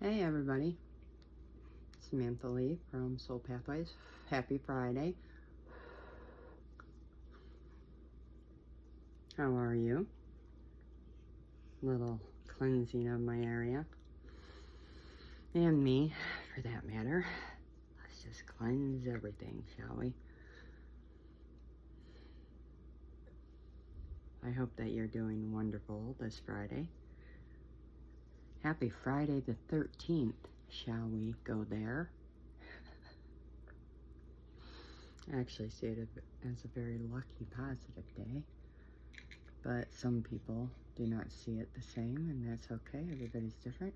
Hey everybody, Samantha Lee from Soul Pathways. Happy Friday. How are you? Little cleansing of my area. And me, for that matter. Let's just cleanse everything, shall we? I hope that you're doing wonderful this Friday. Happy Friday the 13th. Shall we go there? I actually see it as a very lucky, positive day. But some people do not see it the same, and that's okay. Everybody's different.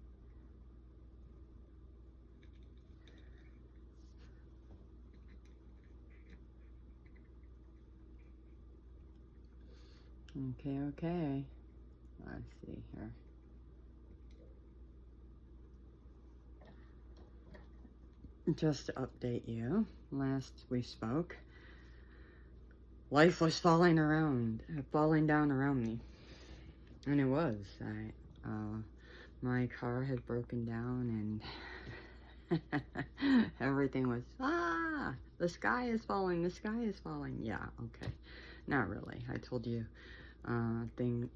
Okay. Let's see here. Just to update you, last we spoke, life was falling down around me. And it was. My car had broken down and everything was, the sky is falling. Yeah, okay. Not really. I told you, how to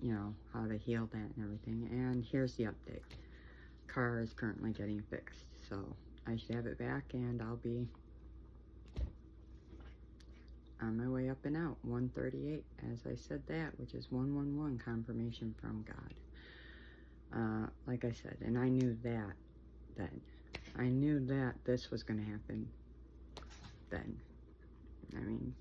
heal that and everything. And here's the update. Car is currently getting fixed, so I should have it back and I'll be on my way up and out. 138, as I said that, which is 111, confirmation from God. Like I said, and I knew that then. I knew that this was going to happen then. I mean,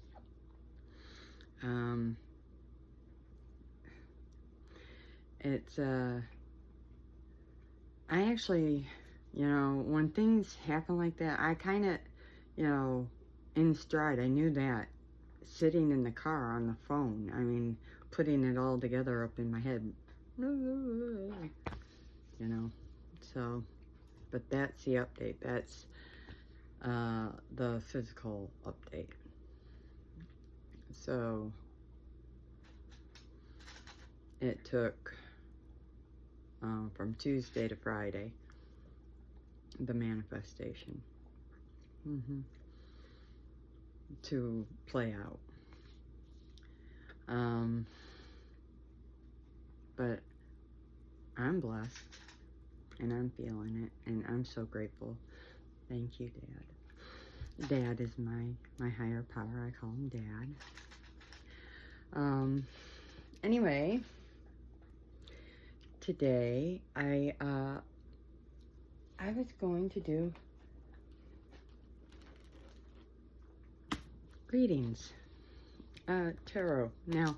it's, I actually, when things happen like that, I kind of, in stride, I knew that sitting in the car on the phone, I mean, putting it all together up in my head, so, but that's the update. That's the physical update. So it took from Tuesday to Friday, the manifestation to play out. But I'm blessed and I'm feeling it and I'm so grateful. Thank you, Dad. Dad is my higher power. I call him Dad. Anyway, today I was going to do readings, tarot. Now,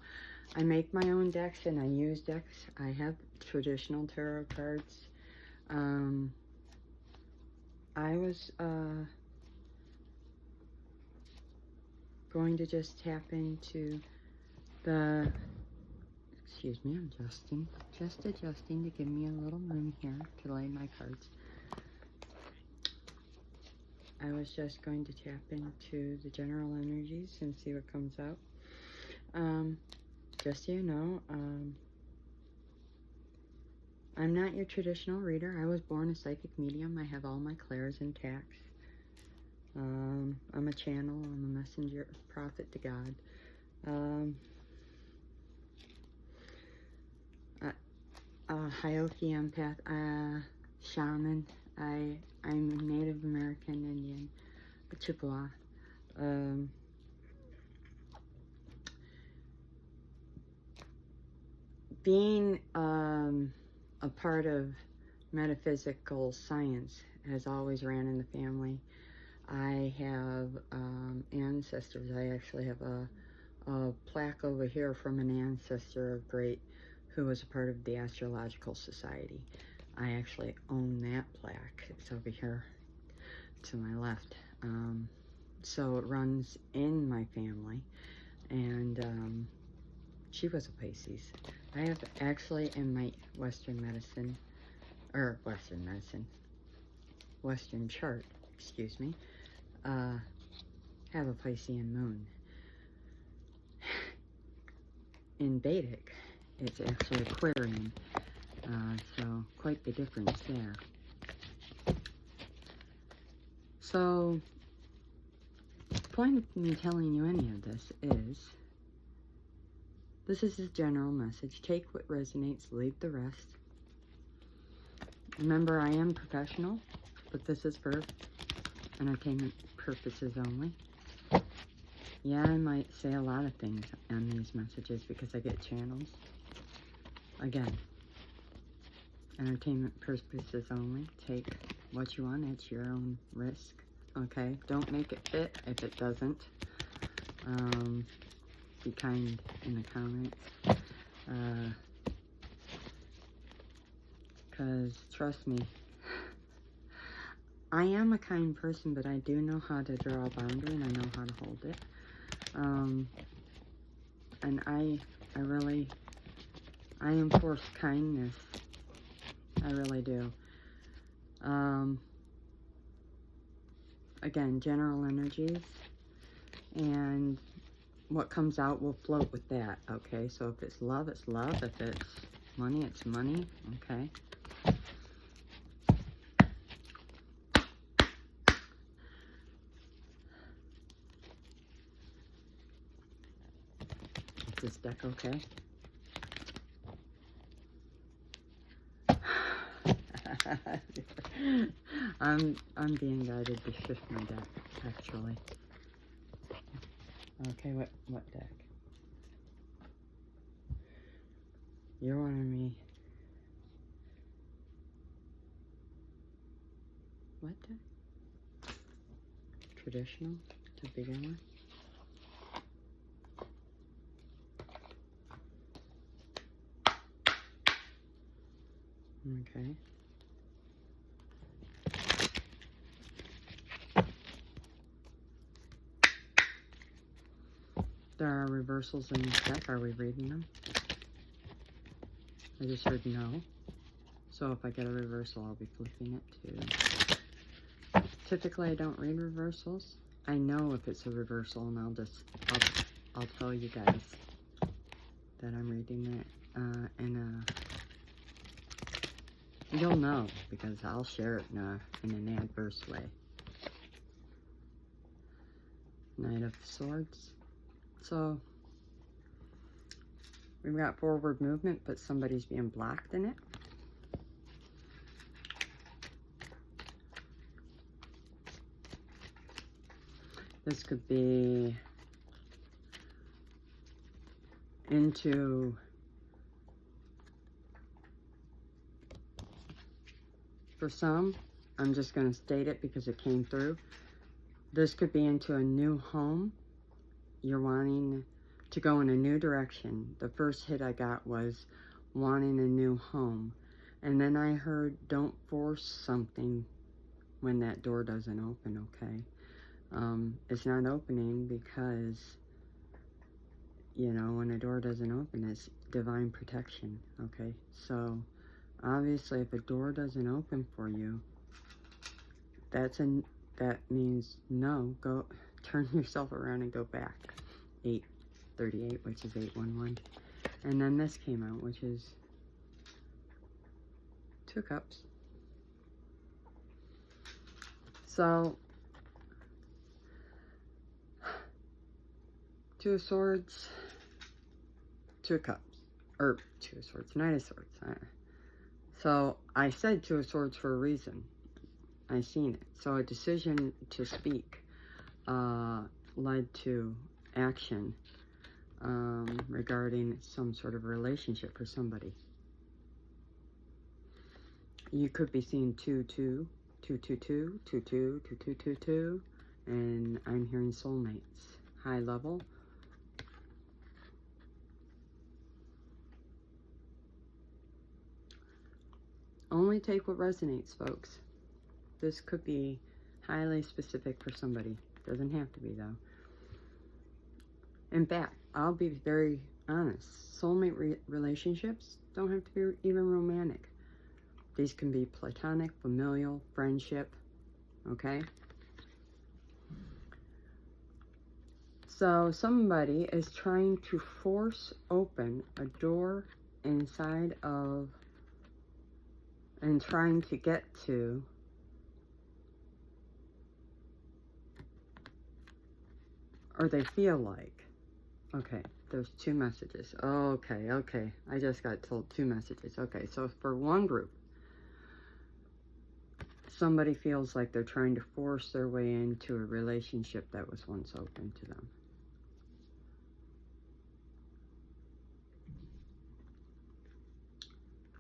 I make my own decks and I use decks. I have traditional tarot cards. I was going to just tap into the, excuse me, I'm just adjusting to give me a little room here to lay my cards. I was just going to tap into the general energies and see what comes out. Just so you know, I'm not your traditional reader. I was born a psychic medium. I have all my clairs intact. I'm a channel. I'm a messenger, prophet to God. Hioki empath, shaman. I'm Native American Indian, Chippewa. Being a part of metaphysical science has always ran in the family. I have ancestors. I actually have a plaque over here from an ancestor of great who was a part of the Astrological Society. I actually own that plaque. It's over here to my left. So it runs in my family, and she was a Pisces. I have actually in my Western chart, excuse me, have a Piscean moon. In Vedic, it's actually Aquarian, so quite the difference there. So, the point of me telling you any of this is a general message. Take what resonates, leave the rest. Remember, I am professional, but this is for entertainment purposes only. Yeah, I might say a lot of things on these messages because I get channels. Again, entertainment purposes only. Take what you want at your own risk. Okay? Don't make it fit if it doesn't. Be kind in the comments. Because, trust me, I am a kind person, but I do know how to draw a boundary and I know how to hold it. And I enforce kindness. I really do. Again, general energies, and what comes out will float with that, okay? So if it's love, it's love. If it's money, it's money, okay? Is this deck okay? I'm being guided to shift my deck, actually. Okay, what deck? You're wanting me. What deck? Traditional to begin with. Okay. There are reversals in this deck. Are we reading them? I just heard no. So if I get a reversal, I'll be flipping it too. Typically, I don't read reversals. I know if it's a reversal, and I'll tell you guys that I'm reading it. You'll know because I'll share it in an adverse way. Knight of Swords. So, we've got forward movement, but somebody's being blocked in it. This could be into for some, I'm just going to state it because it came through. This could be into a new home. You're wanting to go in a new direction. The first hit I got was wanting a new home. And then I heard don't force something when that door doesn't open, okay? It's not opening because, you know, when a door doesn't open, it's divine protection, okay? So, obviously, if a door doesn't open for you, that means no, go turn yourself around and go back. 838, which is 811. And then this came out, which is 2 cups. So, 2 of Swords, 2 of Cups, or 2 of Swords, Knight of Swords. So, I said 2 of Swords for a reason. I seen it. So, a decision to speak led to action regarding some sort of relationship for somebody. You could be seeing 2-2, 2-2-2, 2-2, 2-2-2-2, and I'm hearing soulmates. High level. Only take what resonates, folks. This could be highly specific for somebody. Doesn't have to be, though. In fact, I'll be very honest. Soulmate relationships don't have to be even romantic. These can be platonic, familial, friendship, okay? So somebody is trying to force open a door inside of, and trying to get to or they feel like. Okay, there's 2 messages. Okay, okay. I just got told 2 messages. Okay, so for one group, somebody feels like they're trying to force their way into a relationship that was once open to them.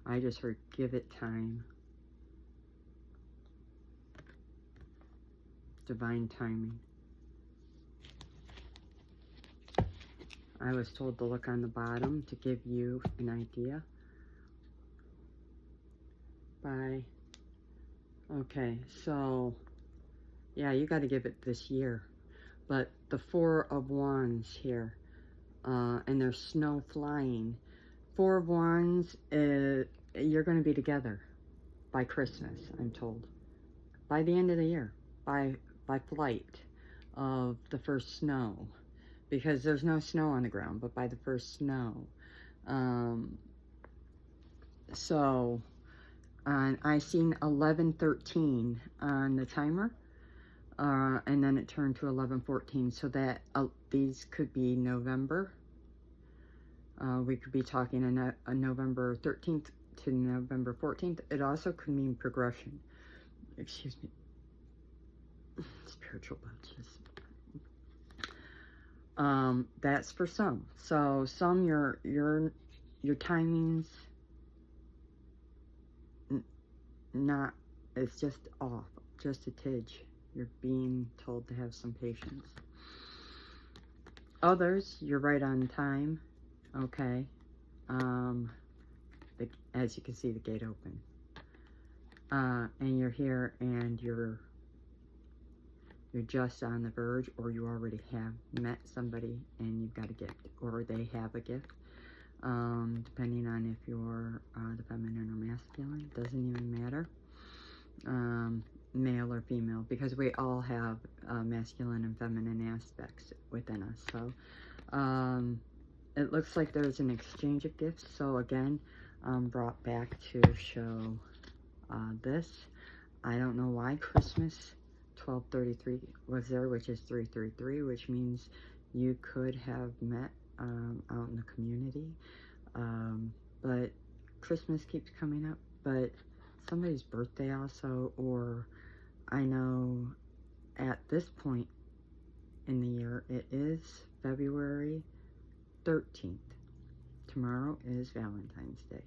I just heard give it time. Divine timing. I was told to look on the bottom to give you an idea. Okay, so yeah, you got to give it this year. But the 4 of Wands here, and there's snow flying. 4 of Wands, you're going to be together by Christmas, I'm told. By the end of the year, by flight of the first snow. Because there's no snow on the ground, but by the first snow. So, I seen 11:13 on the timer, and then it turned to 11:14. So that these could be November. We could be talking a November 13th to November 14th. It also could mean progression. Excuse me. Spiritual bunches. That's for some. So some your timing's not, it's just off, just a tidge. You're being told to have some patience. Others, you're right on time. Okay. As you can see, the gate open. And you're here and you're just on the verge, or you already have met somebody and you've got a gift, or they have a gift, depending on if you're the feminine or masculine. Doesn't even matter, male or female, because we all have masculine and feminine aspects within us. So it looks like there's an exchange of gifts. So again, brought back to show this. I don't know why Christmas 1233 was there, which is 333, which means you could have met out in the community. But Christmas keeps coming up, but somebody's birthday also, or I know at this point in the year, it is February 13th. Tomorrow is Valentine's Day.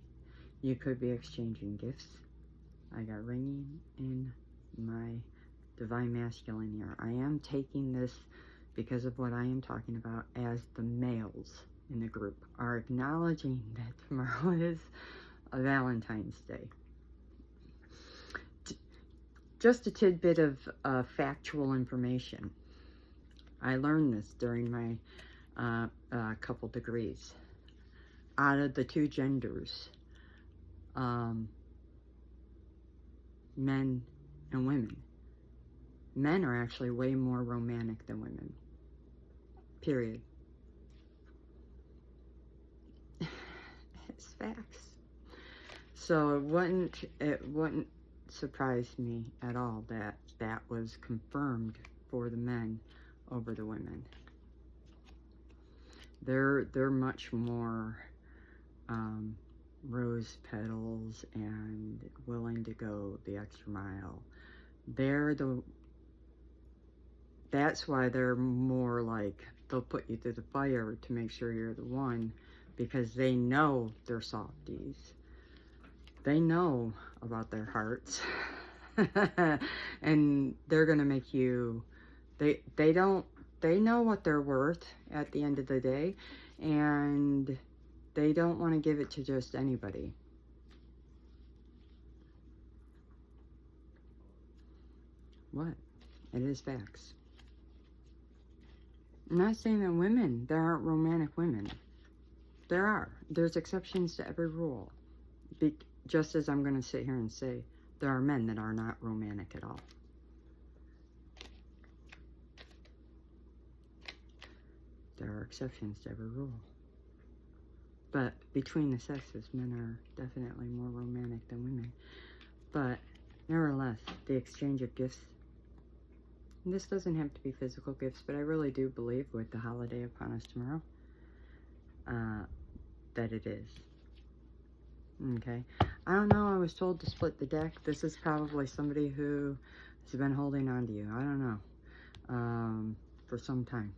You could be exchanging gifts. I got ringing in my divine masculine here. I am taking this, because of what I am talking about, as the males in the group are acknowledging that tomorrow is a Valentine's Day. Just a tidbit of factual information. I learned this during my couple degrees. Out of the 2 genders, men and women, men are actually way more romantic than women. Period. It's facts. So it wouldn't surprise me at all that that was confirmed for the men over the women. They're much more rose petals and willing to go the extra mile. That's why they're more like, they'll put you through the fire to make sure you're the one, because they know they're softies. They know about their hearts. And they're gonna make you, they know what they're worth at the end of the day, and they don't want to give it to just anybody. What? It is facts. I'm not saying that women, there aren't romantic women. There are. There's exceptions to every rule. Just as I'm going to sit here and say, there are men that are not romantic at all. There are exceptions to every rule. But between the sexes, men are definitely more romantic than women. But nevertheless, the exchange of gifts And this doesn't have to be physical gifts, but I really do believe with the holiday upon us tomorrow, that it is. Okay. I don't know. I was told to split the deck. This is probably somebody who has been holding on to you. I don't know. For some time.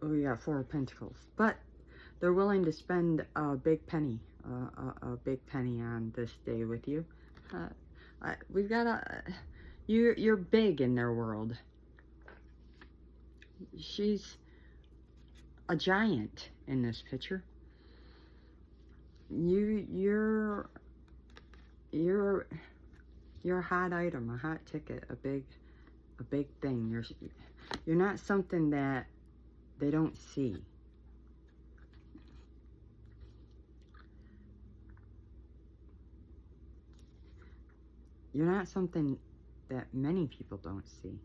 We got Four of Pentacles. But they're willing to spend a big penny. A big penny on this day with you. We've got a... You're big in their world. She's a giant in this picture. You're a hot item, a hot ticket, a big thing. You're not something that they don't see. You're not something that many people don't see.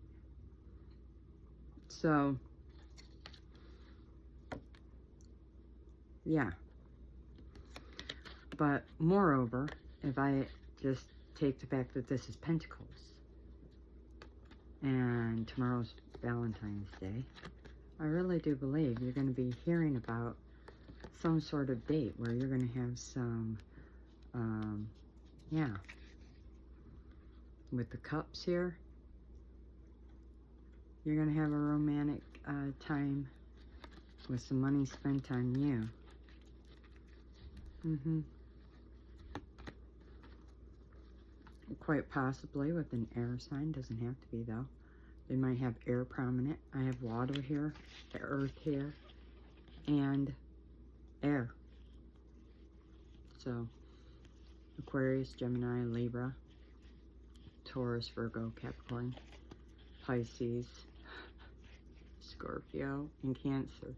So, yeah. But moreover, if I just take the fact that this is Pentacles, and tomorrow's Valentine's Day, I really do believe you're going to be hearing about some sort of date where you're going to have some, yeah. With the cups here, you're going to have a romantic time with some money spent on you. Quite possibly with an air sign. Doesn't have to be, though. They might have air prominent. I have water here, the earth here, and air. So, Aquarius, Gemini, Libra, Taurus, Virgo, Capricorn, Pisces, Scorpio, and Cancer.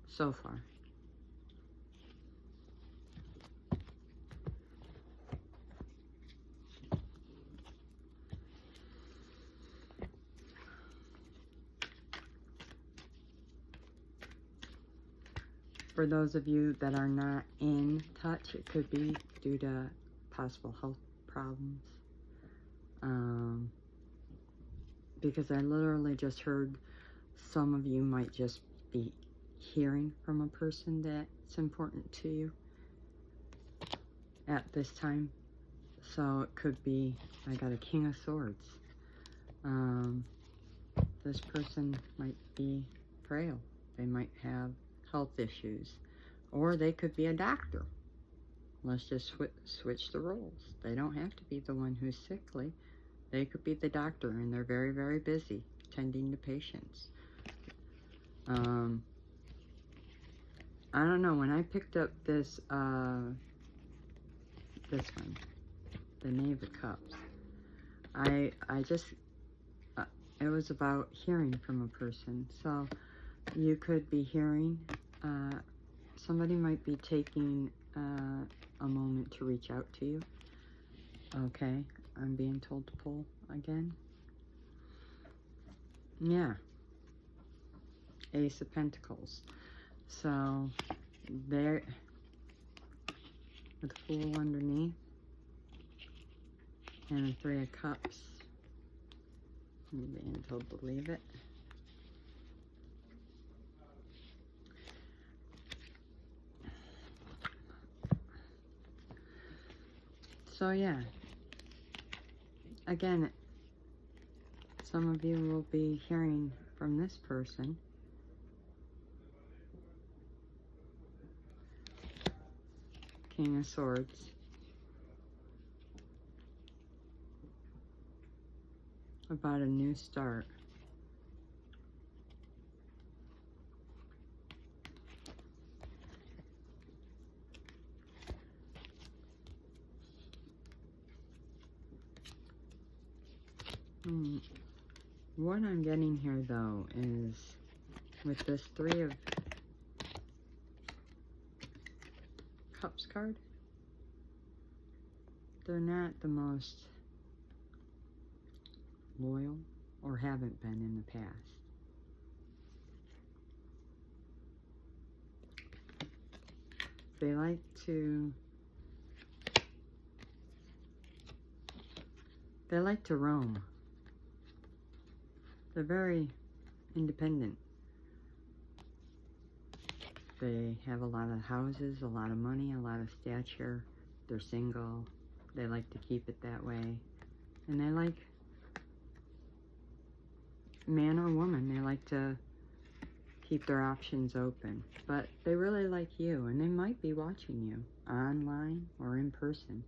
So far. For those of you that are not in touch, it could be due to possible health problems. Because I literally just heard some of you might just be hearing from a person that's important to you at this time. So it could be, I got a King of Swords. This person might be frail. They might have health issues, or they could be a doctor. Let's just switch the roles. They don't have to be the one who's sickly. They could be the doctor, and they're very, very busy tending to patients. I don't know, when I picked up this one, the Knave of Cups, I just, it was about hearing from a person. So you could be hearing, somebody might be taking a moment to reach out to you. Okay, I'm being told to pull again. Yeah. Ace of Pentacles. So, there, with the Fool underneath, and the Three of Cups. I'm being told to leave it. So yeah, again, some of you will be hearing from this person. King of Swords. About a new start. What I'm getting here, though, is with this Three of Cups card, they're not the most loyal, or haven't been in the past. They They like to roam. They're very independent. They have a lot of houses, a lot of money, a lot of stature. They're single. They like to keep it that way. And they like, man or woman, they like to keep their options open. But they really like you, and they might be watching you online or in person.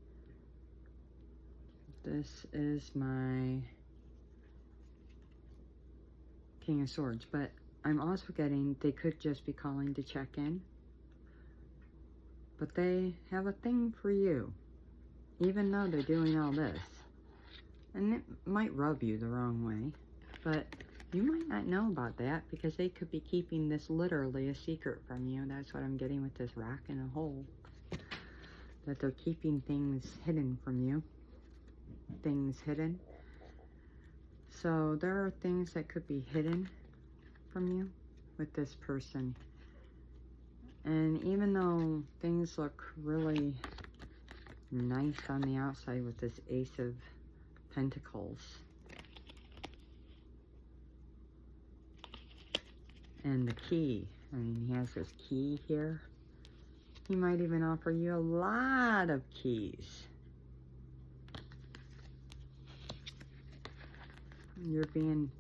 This is my King of Swords, but I'm also getting they could just be calling to check in. But they have a thing for you, even though they're doing all this. And it might rub you the wrong way, but you might not know about that because they could be keeping this literally a secret from you. That's what I'm getting with this rock in a hole. That they're keeping things hidden from you. Things hidden. So there are things that could be hidden from you with this person. And even though things look really nice on the outside with this Ace of Pentacles and the key, I mean, he has this key here. He might even offer you a lot of keys. You're being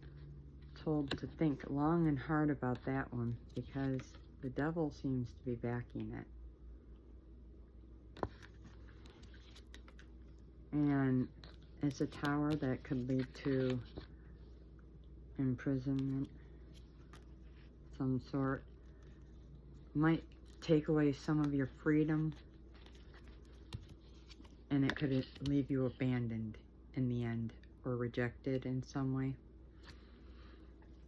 told to think long and hard about that one because the devil seems to be backing it. And it's a tower that could lead to imprisonment, some sort. Might take away some of your freedom, and it could leave you abandoned in the end, or rejected in some way.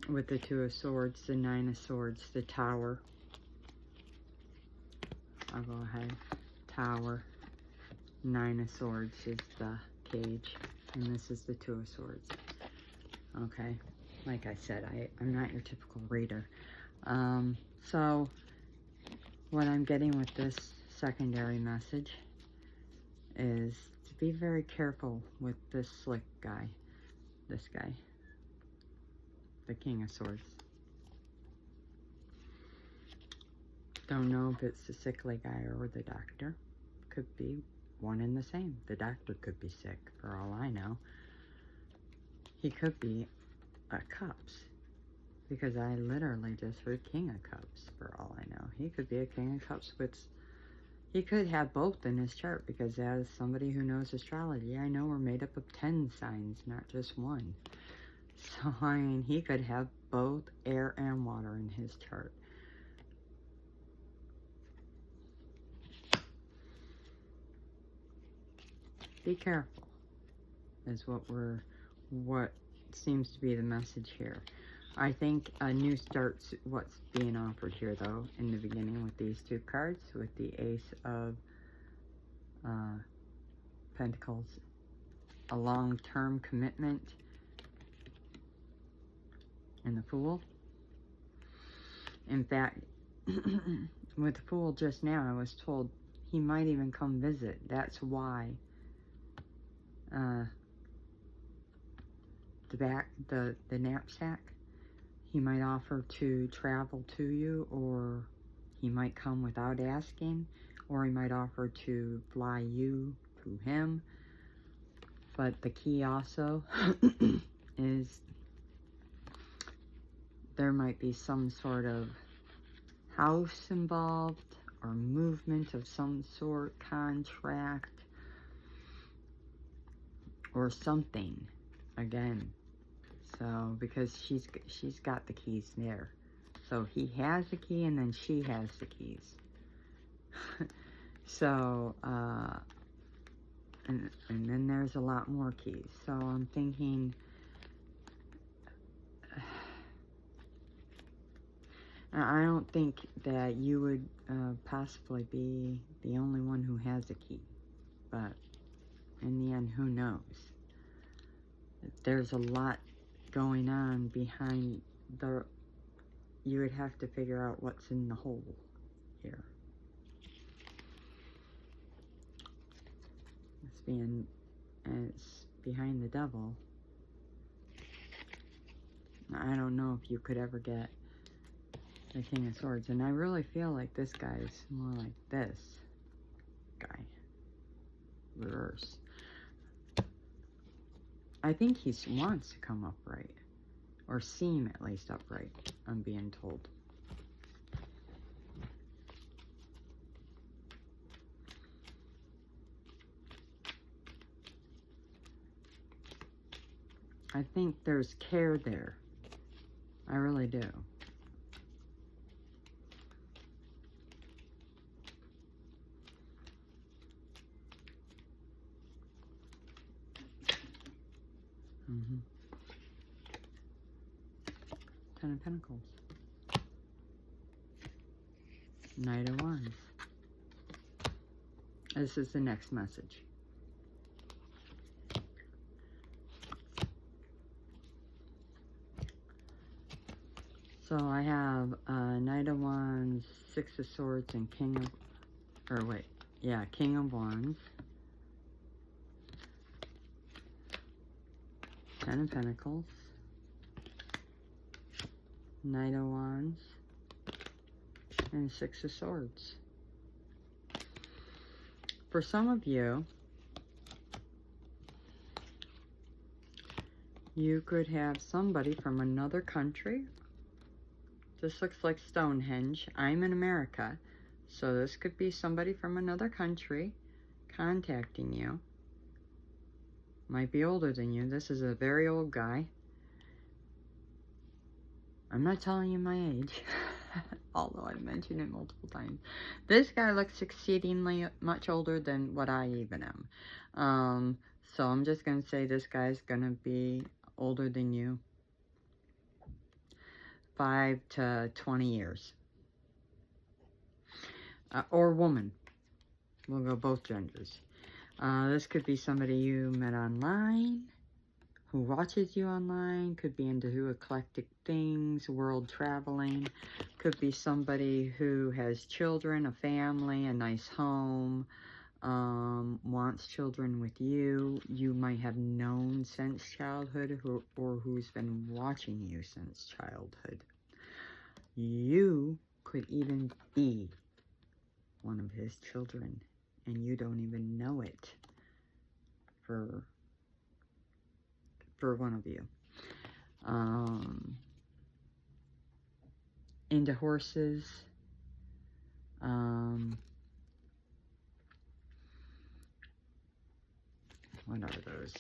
With the Two of Swords, the Nine of Swords, the Tower. I'll go ahead. Tower. Nine of Swords is the cage, and this is the Two of Swords. Okay, like I said, I'm not your typical reader. So what I'm getting with this secondary message is to be very careful with this slick guy. This guy. The King of Swords. Don't know if it's the sickly guy or the doctor. Could be one and the same. The doctor could be sick, for all I know. He could be a Cups, because I literally just heard King of Cups, for all I know. He could be a King of Cups, which he could have both in his chart, because as somebody who knows astrology, I know we're made up of 10 signs, not just one. So, I mean, he could have both air and water in his chart. Be careful, is what seems to be the message here. I think a new start's what's being offered here, though, in the beginning with these two cards, with the Ace of Pentacles, a long-term commitment, and the Fool. In fact, with the Fool just now, I was told he might even come visit. That's why the knapsack, he might offer to travel to you, or he might come without asking, or he might offer to fly you to him. But the key also is there might be some sort of house involved, or movement of some sort, contract, or something, again. So, because she's got the keys there. So, he has the key, and then she has the keys. So, and then there's a lot more keys. So, I'm thinking, I don't think that you would possibly be the only one who has a key. But, in the end, who knows? There's a lot going on behind the... You would have to figure out what's in the hole here. It's behind the devil. I don't know if you could ever get the King of Swords. And I really feel like this guy's more like this guy. Reverse. I think he wants to come upright. Or seem at least upright, I'm being told. I think there's care there. I really do. Ten of Pentacles. Knight of Wands. This is the next message. So I have Knight of Wands, Six of Swords, and King of Wands. Ten of Pentacles. Knight of Wands. And Six of Swords. For some of you, you could have somebody from another country. This looks like Stonehenge. I'm in America, so this could be somebody from another country contacting you. Might be older than you. This is a very old guy. I'm not telling you my age, although I've mentioned it multiple times. This guy looks exceedingly much older than what I even am. So I'm just going to say this guy's going to be older than you. 5 to 20 years. Or woman. We'll go both genders. This could be somebody you met online, who watches you online, could be into eclectic things, world traveling, could be somebody who has children, a family, a nice home, wants children with you. You might have known since childhood, or who's been watching you since childhood. You could even be one of his children, and you don't even know it for one of you. Into horses. What are those?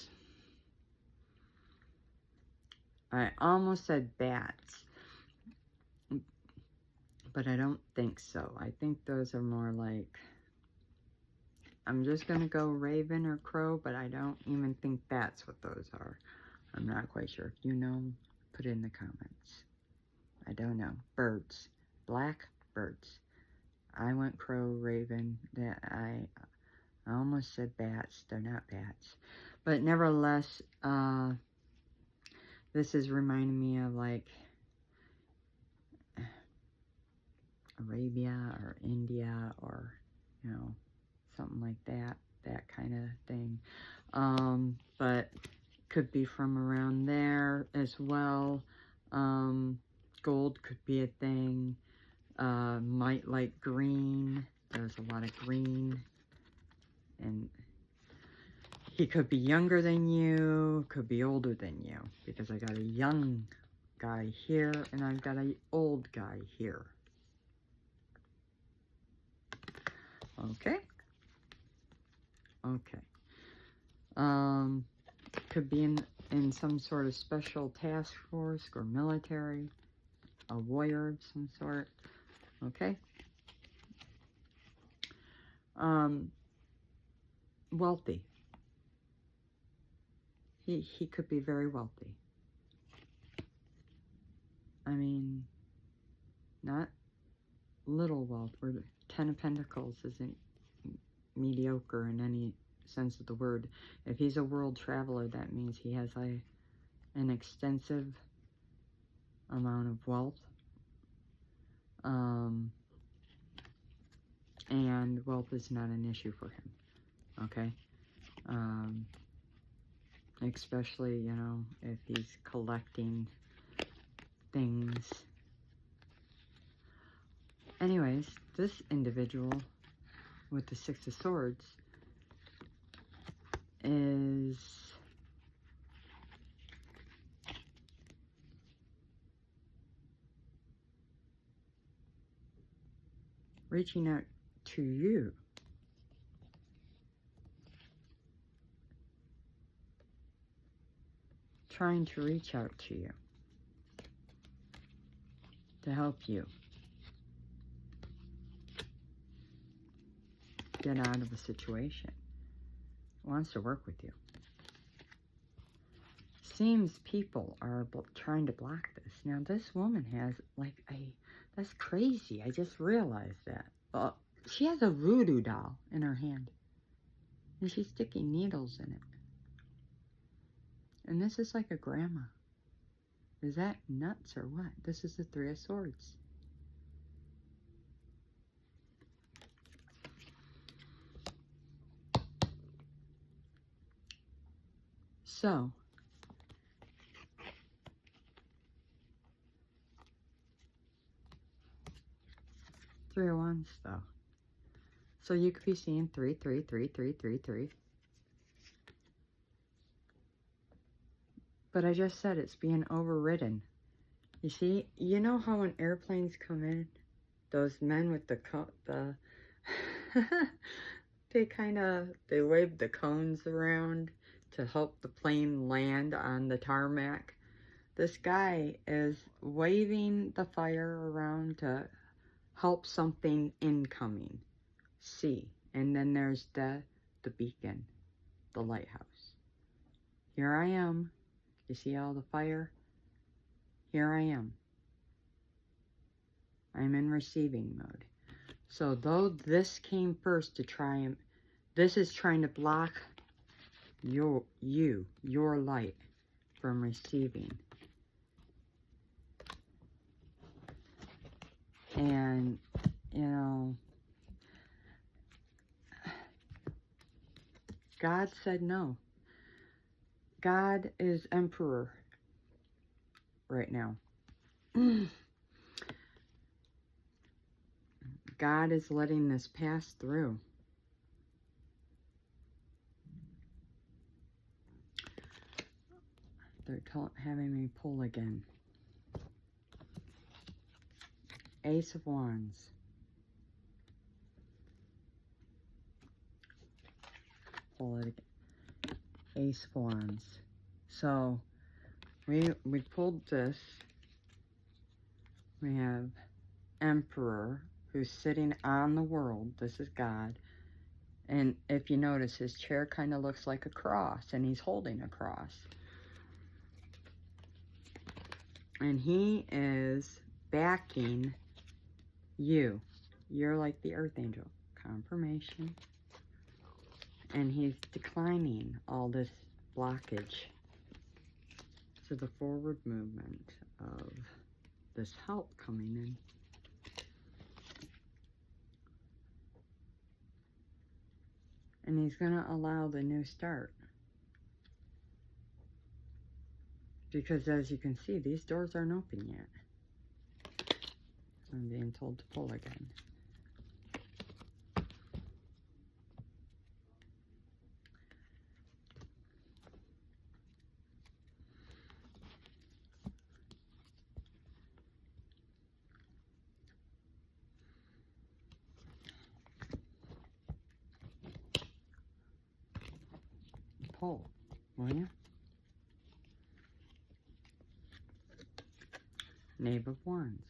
I almost said bats, but I don't think so. I think those are more like, I'm just going to go raven or crow, but I don't even think that's what those are. I'm not quite sure. If you know, put it in the comments. I don't know. Birds. Black birds. I went crow, raven. I almost said bats. They're not bats. But nevertheless, this is reminding me of like Arabia or India, or, you know, something like that. That kind of thing. But could be from around there as well. Gold could be a thing. Might like green. There's a lot of green. And he could be younger than you, could be older than you, because I got a young guy here and I've got an old guy here. Okay. Okay. Could be in some sort of special task force or military, a warrior of some sort. Okay. Wealthy. He could be very wealthy. I mean, not little wealth. Or Ten of Pentacles isn't mediocre in any sense of the word. If he's a world traveler, that means he has an extensive amount of wealth. And wealth is not an issue for him. Okay? especially, you know, if he's collecting things. Anyways, this individual with the Six of Swords is reaching out to you. Trying to reach out to you. To help you get out of a situation. Wants to work with you. Seems people are trying to block this. Now this woman has like that's crazy. I just realized that. She has a voodoo doll in her hand. And she's sticking needles in it. And this is like a grandma. Is that nuts or what? This is the Three of Swords. So, Three of Wands though. So you could be seeing 3, 3, 3, 3, 3, 3. But I just said it's being overridden. You see, you know how when airplanes come in, those men with the they wave the cones around to help the plane land on the tarmac. This guy is waving the fire around to help something incoming see. And then there's the beacon, the lighthouse. Here I am. You see all the fire? Here I am. I'm in receiving mode. So though this came first to try and, this is trying to block your light from receiving. And, you know, God said no. God is emperor right now. God is letting this pass through. They're having me pull again. Ace of Wands. Pull it again. Ace of Wands. So we pulled this. We have Emperor, who's sitting on the world. This is God. And if you notice, his chair kind of looks like a cross, and he's holding a cross. And he is backing you. You're like the Earth Angel. Confirmation. And he's declining all this blockage to the forward movement of this help coming in. And he's going to allow the new start. Because as you can see, these doors aren't open yet. I'm being told to pull again. Pull, will you? Knave of Wands.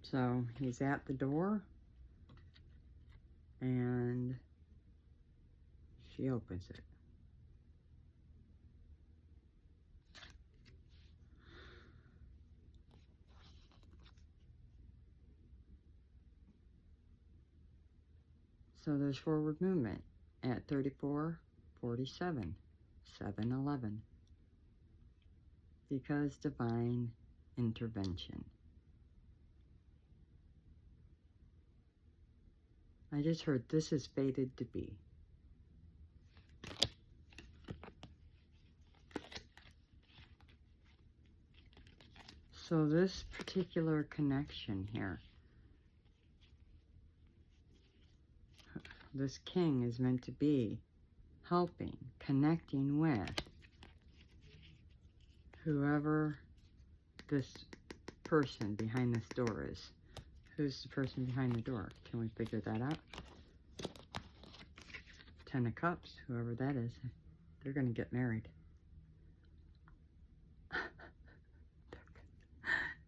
So he's at the door, and she opens it. So there's forward movement at 34, 47, 7, 11. Because divine intervention. I just heard this is fated to be. So this particular connection here, this king is meant to be helping, connecting with whoever this person behind this door is. Who's the person behind the door? Can we figure that out? 10 of Cups, whoever that is, they're going to get married.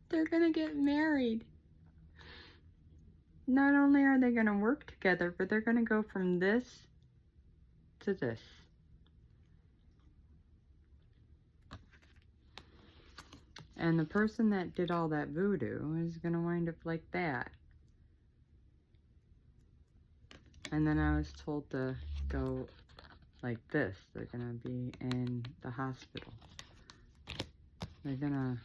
They're going to get married. Not only are they going to work together, but they're going to go from this to this. And the person that did all that voodoo is going to wind up like that. And then I was told to go like this. They're going to be in the hospital. They're going to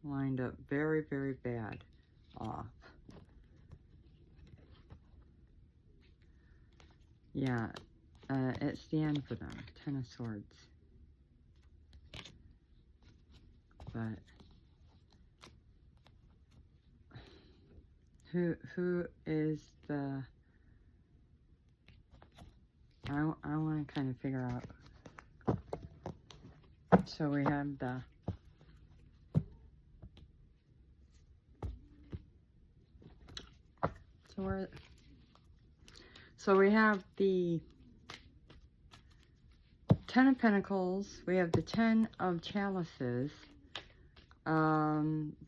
wind up very, very bad off. Yeah, it's the end for them. 10 of Swords. But who is the... I want to kind of figure out. So we have the... So we have the 10 of Pentacles. We have the 10 of Chalices.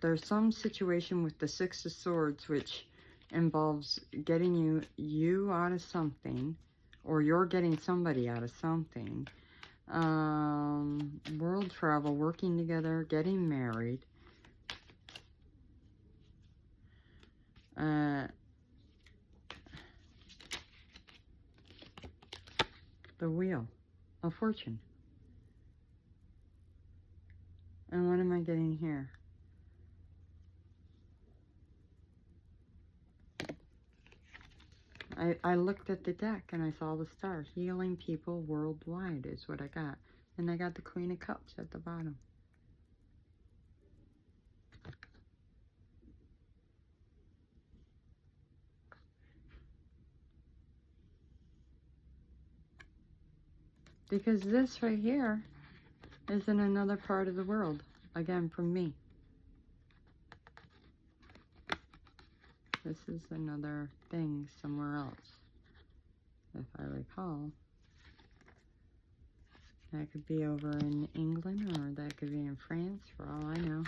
There's some situation with the 6 of Swords, which involves getting you out of something, or you're getting somebody out of something. World travel, working together, getting married. The Wheel of Fortune. And what am I getting here? I looked at the deck and I saw the star. Healing people worldwide is what I got. And I got the Queen of Cups at the bottom. Because this right here is in another part of the world. Again, from me. This is another thing somewhere else. If I recall. That could be over in England, or that could be in France, for all I know.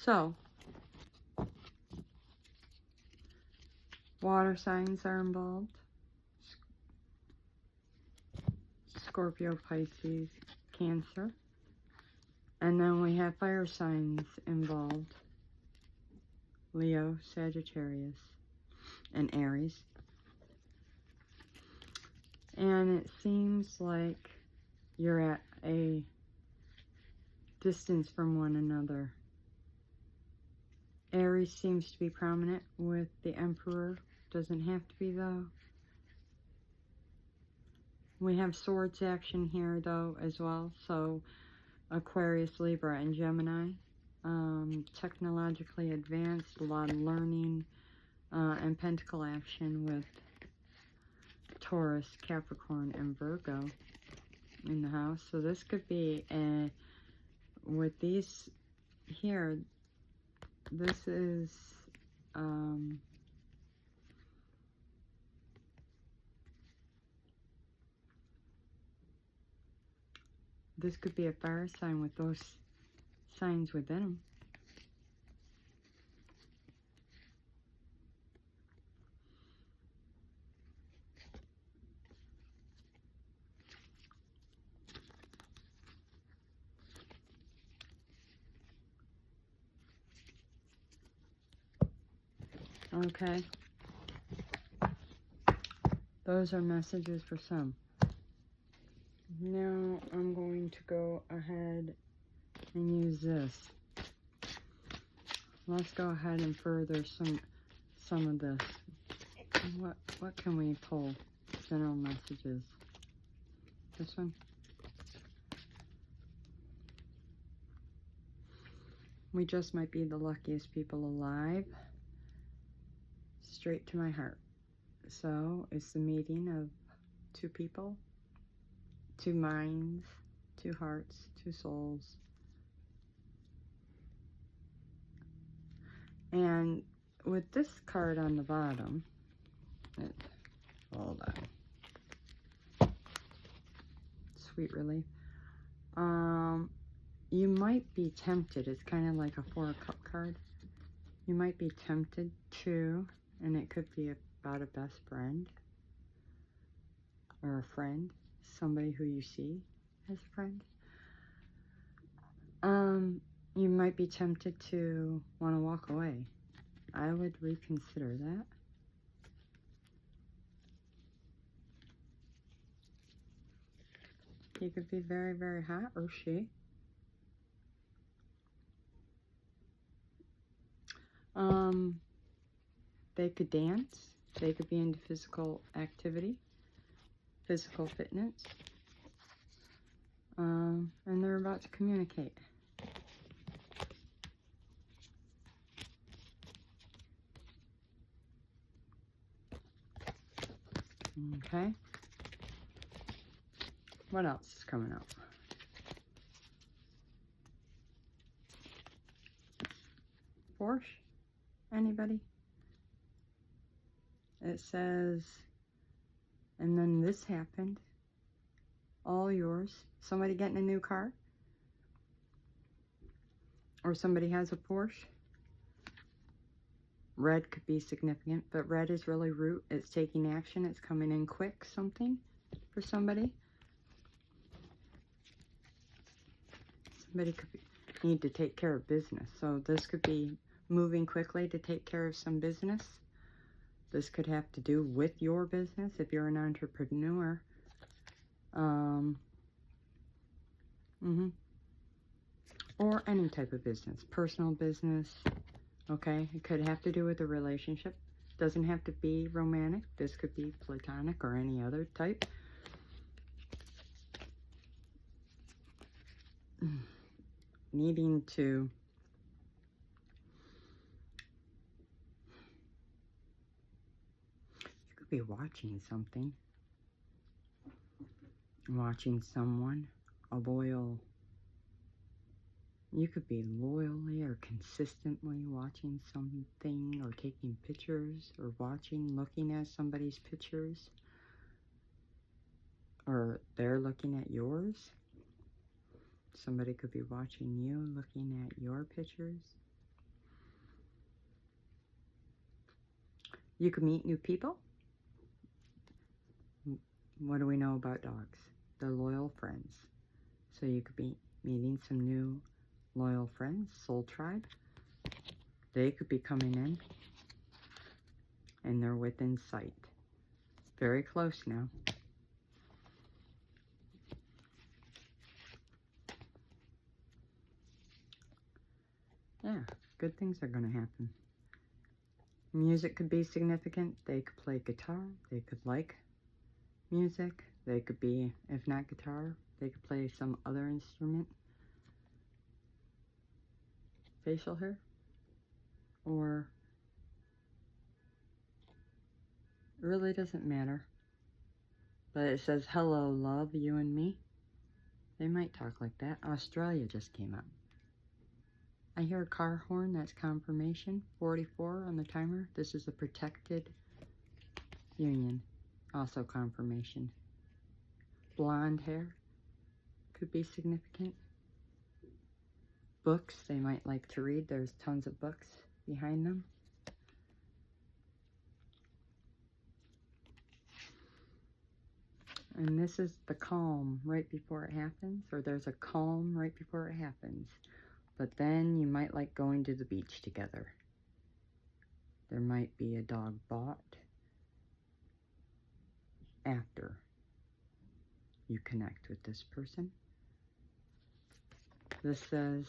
So, water signs are involved. Scorpio, Pisces, Cancer. And then we have fire signs involved. Leo, Sagittarius, and Aries. And it seems like you're at a distance from one another. Aries seems to be prominent with the Emperor. Doesn't have to be, though. We have Swords action here, though, as well. So, Aquarius, Libra, and Gemini. Technologically advanced, a lot of learning, and Pentacle action with Taurus, Capricorn, and Virgo in the house. So this could be, with these here, this is, this could be a fire sign with those signs within them. Okay. Those are messages for some. Now I'm going to go ahead and use this. Let's go ahead and further some of this. What can we pull? General messages. This one. We just might be the luckiest people alive. Straight to my heart. So it's the meeting of two people, two minds, two hearts, two souls. And with this card on the bottom, hold on. Sweet relief. You might be tempted. It's kind of like a 4 of Cup card. You might be tempted to, and it could be about a best friend or a friend, somebody who you see as a friend. You might be tempted to want to walk away. I would reconsider that. He could be very, very hot, or she. They could dance. They could be into physical activity, physical fitness. And they're about to communicate. Okay. What else is coming up? Porsche? Anybody? It says, and then this happened. All yours. Somebody getting a new car? Or somebody has a Porsche? Red could be significant, but red is really root. It's taking action. It's coming in quick, something for somebody. Somebody could need to take care of business. So this could be moving quickly to take care of some business. This could have to do with your business if you're an entrepreneur. Or any type of business, personal business. Okay, it could have to do with a relationship. Doesn't have to be romantic. This could be platonic or any other type. Needing to be watching something, watching someone, a loyal, you could be loyally or consistently watching something or taking pictures or watching, looking at somebody's pictures, or they're looking at yours. Somebody could be watching you, looking at your pictures. You could meet new people. What do we know about dogs? They're loyal friends. So you could be meeting some new loyal friends, soul tribe. They could be coming in and they're within sight. Very close now. Yeah, good things are going to happen. Music could be significant. They could play guitar. They could like music. They could be, if not guitar, they could play some other instrument. Facial hair. Or, it really doesn't matter. But it says, hello, love, you and me. They might talk like that. Australia just came up. I hear a car horn. That's confirmation. 44 on the timer. This is a protected union. Also confirmation. Blonde hair could be significant. Books they might like to read. There's tons of books behind them. And this is the calm right before it happens, or there's a calm right before it happens. But then you might like going to the beach together. There might be a dog bought. after you connect with this person. This says,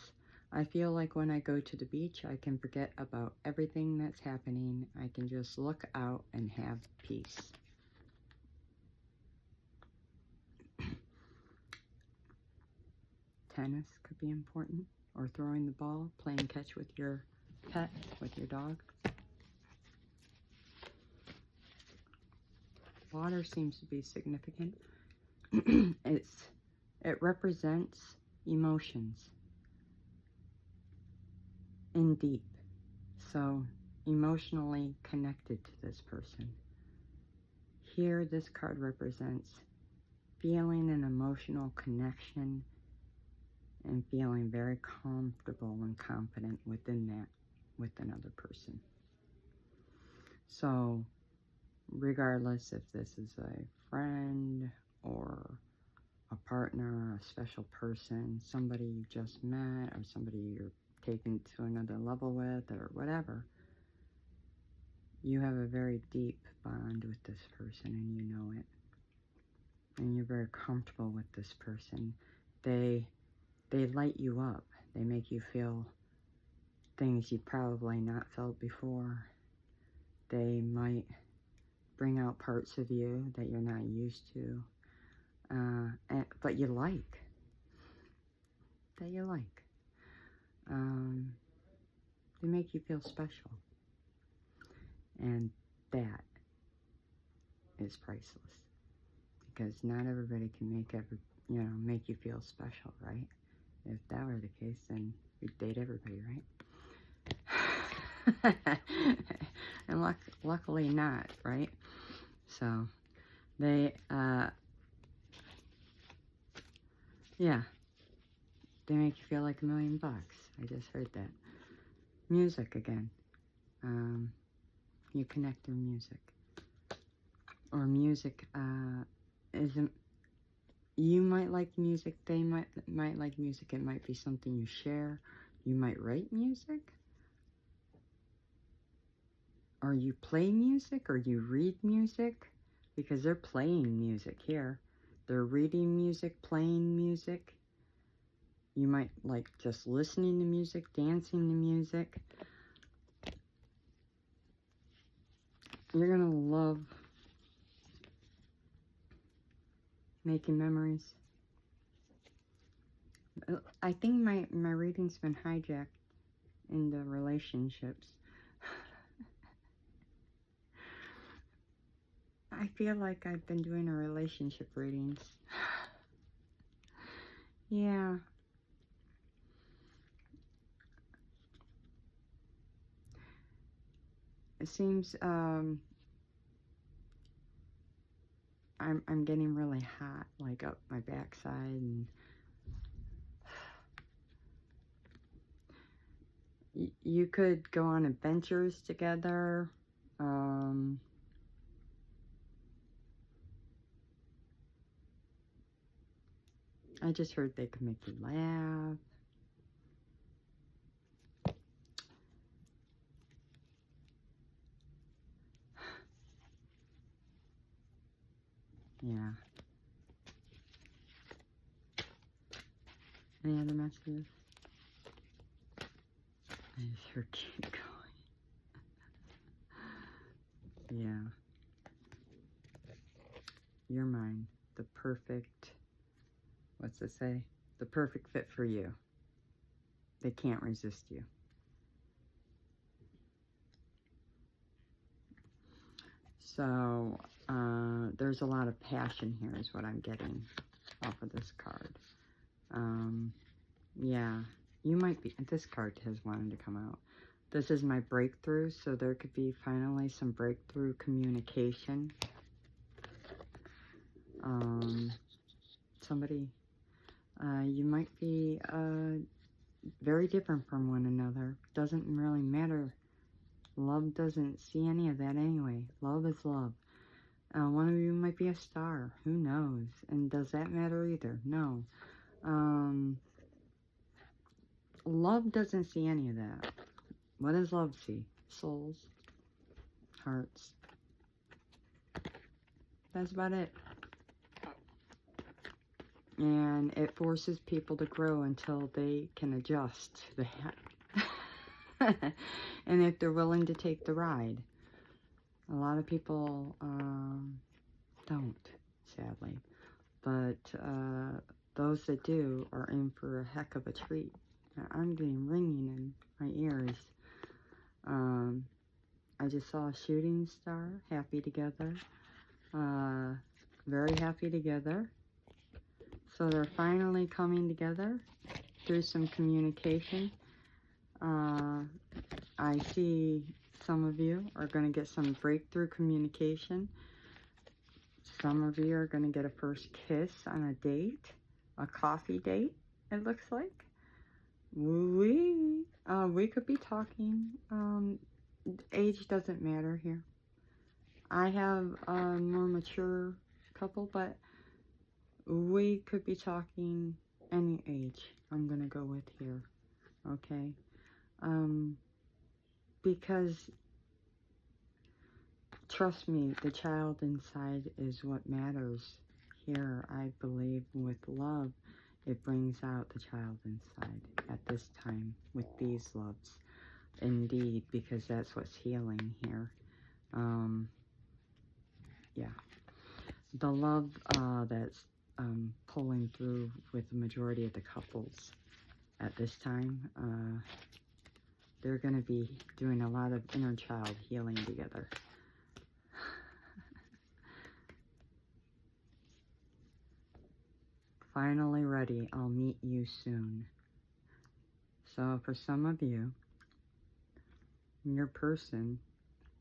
I feel like when I go to the beach, I can forget about everything that's happening. I can just look out and have peace. Tennis could be important, or throwing the ball, playing catch with your pet, with your dog. Water seems to be significant. It represents emotions in deep, so emotionally connected to this person. Here, this card represents feeling an emotional connection and feeling very comfortable and confident within that, with another person. So, regardless if this is a friend or a partner, a special person, somebody you just met, or somebody you're taken to another level with, or whatever, you have a very deep bond with this person and you know it. And you're very comfortable with this person. They light you up. They make you feel things you probably not felt before. They might bring out parts of you that you're not used to, but you like. That you like. They make you feel special. And that is priceless. Because not everybody can make you feel special, right? If that were the case, then we'd date everybody, right? And luckily not, right? So, they make you feel like $1 million. I just heard that. Music again. You connect through music. Or music isn't. You might like music, they might like music. It might be something you share. You might write music. Or you play music, or you read music. Because they're playing music here. They're reading music, playing music. You might like just listening to music, dancing to music. You're going to love making memories. I think my reading's been hijacked into relationships. I feel like I've been doing a relationship readings. Yeah. It seems I'm getting really hot, like up my backside, and you could go on adventures together. I just heard they could make you laugh. Yeah. Any other messages? I just heard keep going. Yeah. Your mind. The perfect, what's it say? The perfect fit for you. They can't resist you. So, there's a lot of passion here is what I'm getting off of this card. Yeah, you might be, this card has wanted to come out. This is my breakthrough, so there could be finally some breakthrough communication. Somebody, you might be very different from one another. Doesn't really matter. Love doesn't see any of that anyway. Love is love. One of you might be a star. Who knows? And does that matter either? No. Love doesn't see any of that. What does love see? Souls. Hearts. That's about it. And it forces people to grow until they can adjust to that. And if they're willing to take the ride. A lot of people don't, sadly. But those that do are in for a heck of a treat. I'm getting ringing in my ears. I just saw a shooting star, happy together. Very happy together. So they're finally coming together through some communication. I see some of you are going to get some breakthrough communication. Some of you are going to get a first kiss on a date, a coffee date, it looks like. We could be talking. Age doesn't matter here. I have a more mature couple, but we could be talking any age. I'm going to go with here. Okay? Because trust me, the child inside is what matters here. I believe with love, it brings out the child inside at this time with these loves. Indeed, because that's what's healing here. Yeah. The love that's pulling through with the majority of the couples at this time, they're going to be doing a lot of inner child healing together. Finally ready, I'll meet you soon. So for some of you, your person,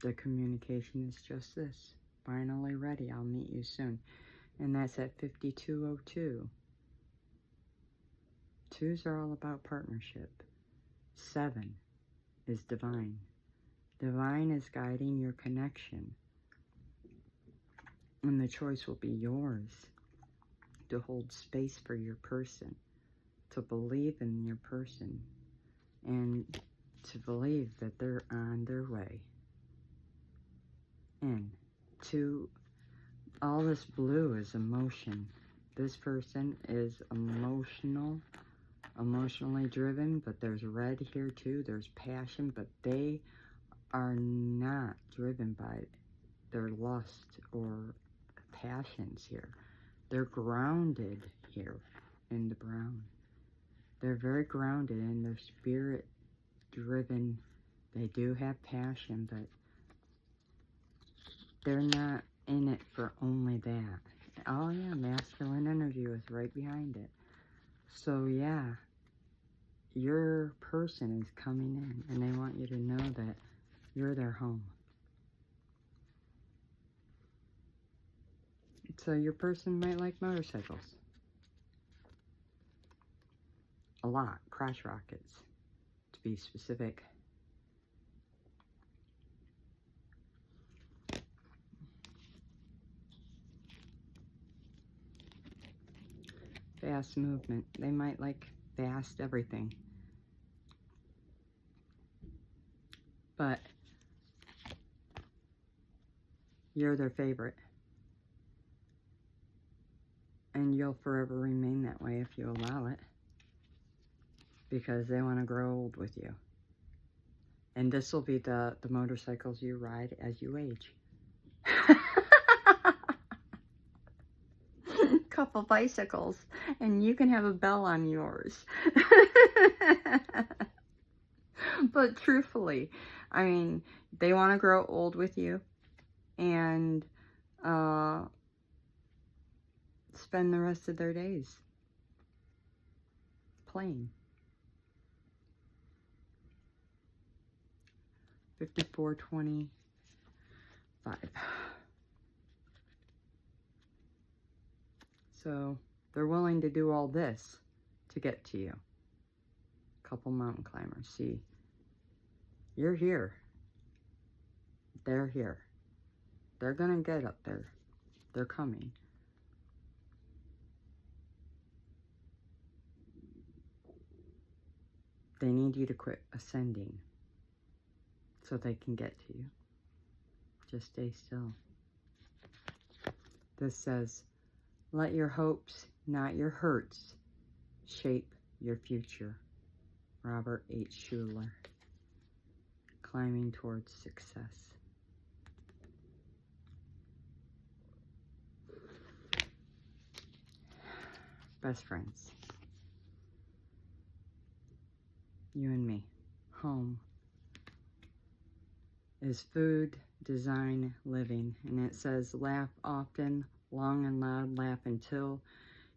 the communication is just this. Finally ready, I'll meet you soon. And that's at 5202. Twos are all about partnership. 7 is divine. Divine is guiding your connection. And the choice will be yours to hold space for your person, to believe in your person, and to believe that they're on their way. And to all this blue is emotion. This person is emotionally driven, but there's red here too. There's passion, but they are not driven by their lust or passions here. They're grounded here in the brown. They're very grounded in their spirit driven. They do have passion, but they're not in it for only that. Oh yeah, masculine energy was right behind it. So yeah, your person is coming in and they want you to know that you're their home. So your person might like motorcycles. A lot. Crash rockets, to be specific. Fast movement. They might like fast everything. But you're their favorite. And you'll forever remain that way if you allow it. Because they want to grow old with you. And this will be the motorcycles you ride as you age. Couple bicycles. And you can have a bell on yours. But truthfully, I mean, they want to grow old with you. And spend the rest of their days playing. 5425. So they're willing to do all this to get to you. Couple mountain climbers. See, you're here. They're here. They're gonna get up there. They're coming. They need you to quit ascending so they can get to you. Just stay still. This says, let your hopes, not your hurts, shape your future. Robert H. Schuller. Climbing towards success. Best friends. You and me. Home is food, design, living. And it says, laugh often, long and loud, laugh until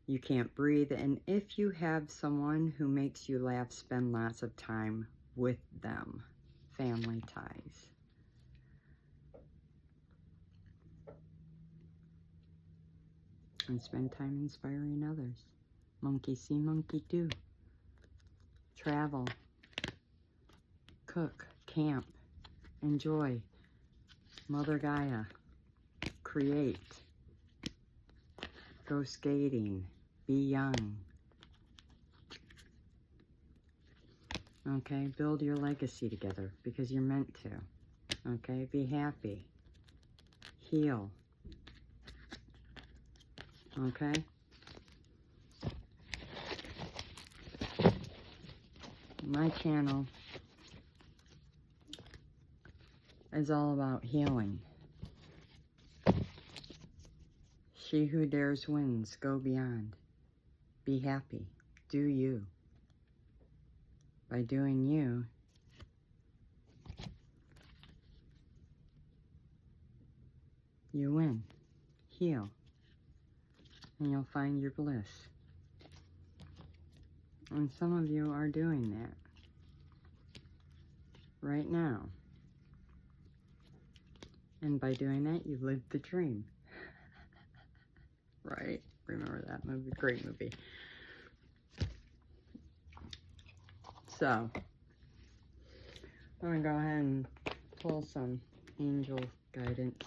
you can't breathe. And if you have someone who makes you laugh, spend lots of time with them. Family ties. And spend time inspiring others. Monkey see, monkey do. Travel. Cook. Camp. Enjoy. Mother Gaia. Create. Go skating. Be young. Okay, build your legacy together because you're meant to. Okay, be happy. Heal. Okay? My channel is all about healing. She who dares wins. Go beyond. Be happy. Do you. By doing you, you win. Heal. And you'll find your bliss. And some of you are doing that right now. And by doing that, you live the dream. Right? Remember that movie? Great movie. So, I'm going to go ahead and pull some angel guidance.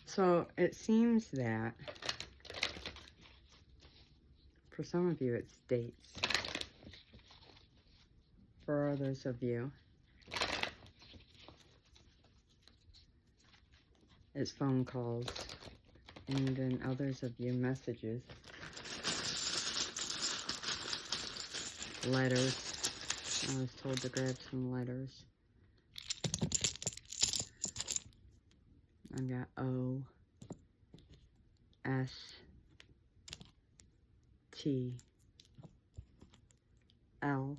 So, it seems that for some of you it's dates. For others of you, it's phone calls. And then others of you, messages. Letters. I was told to grab some letters. I've got O, S, T, L,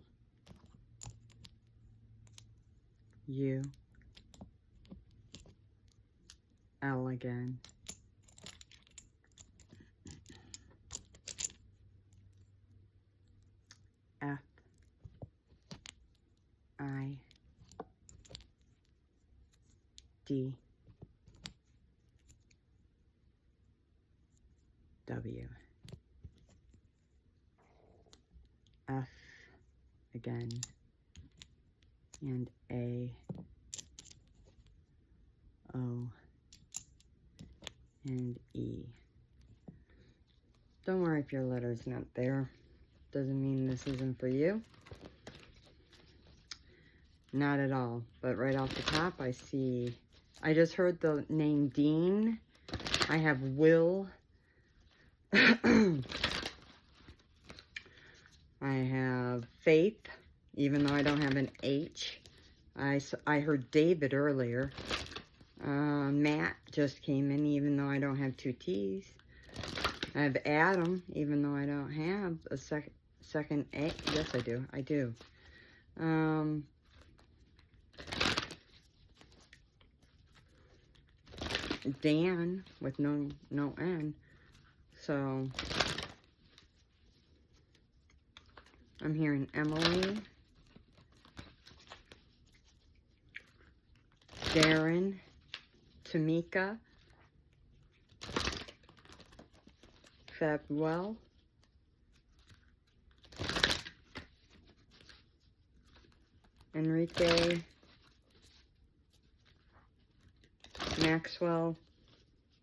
U, L again, F, I, D, W, F again, and A, O, and E. Don't worry if your letter's not there. Doesn't mean this isn't for you. Not at all. But right off the top, I see, I just heard the name Dean. I have Will. I have Faith, even though I don't have an H. I heard David earlier. Matt just came in, even though I don't have two T's. I have Adam, even though I don't have a second A. Yes, I do. I do. Dan with no N. So I'm hearing Emily, Darren, Tamika, Fabwell, Enrique, Maxwell,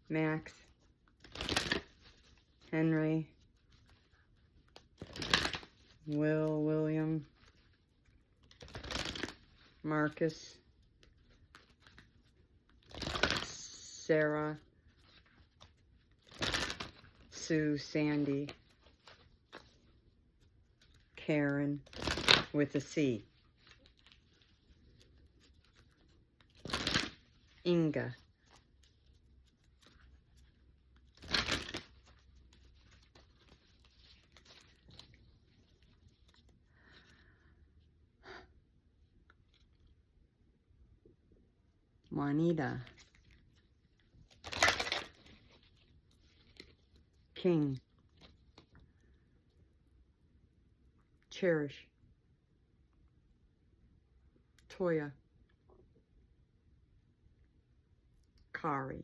Max, Henry, William, Marcus, Sarah, Sue, Sandy, Karen with a C, Inga, Juanita, King, Cherish, Toya, Kari,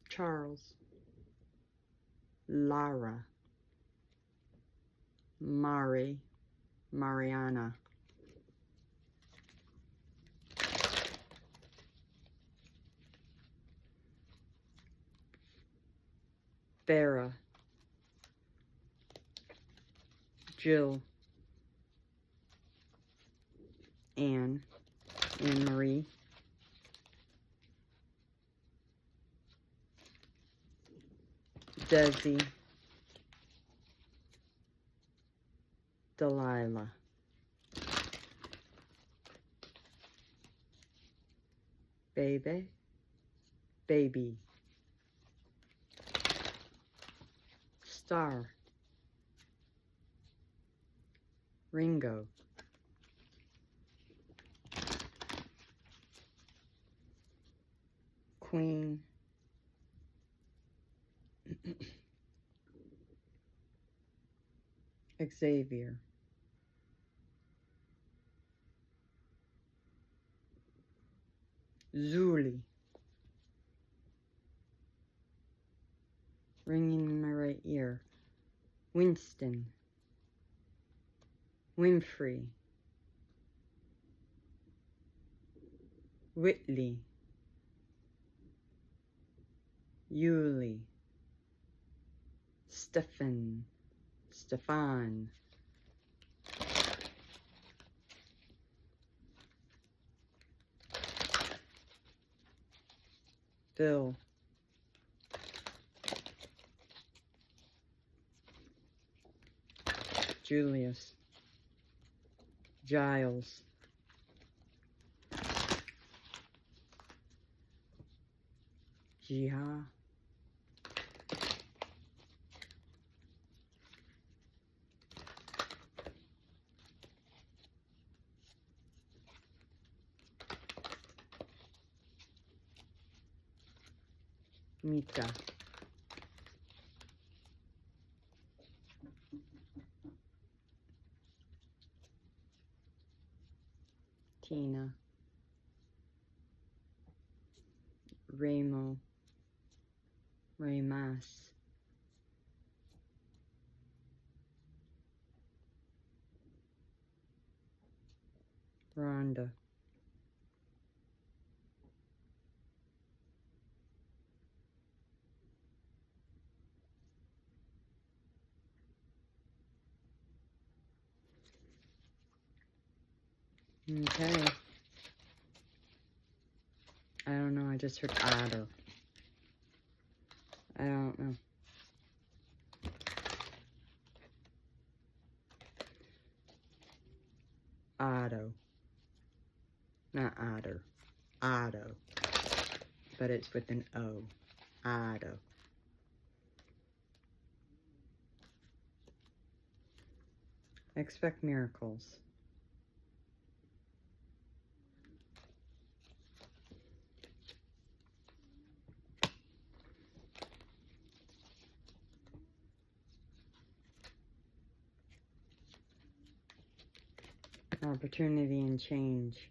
Charles, Lara, Mari, Mariana, Vera, Jill, Anne Marie, Desi, Delilah, Baby, Star, Ringo, Queen, Xavier, Zuli, ringing in my right ear, Winston, Winfrey, Whitley, Yuli, Stefan, Phil, Julius, Giles, Jiha, Mika, Tina, Ramo, Raymas, Rhonda, okay, I don't know, I just heard Otto, I don't know, Otto, not otter, Otto, but it's with an O, Otto. Expect miracles. Opportunity and change.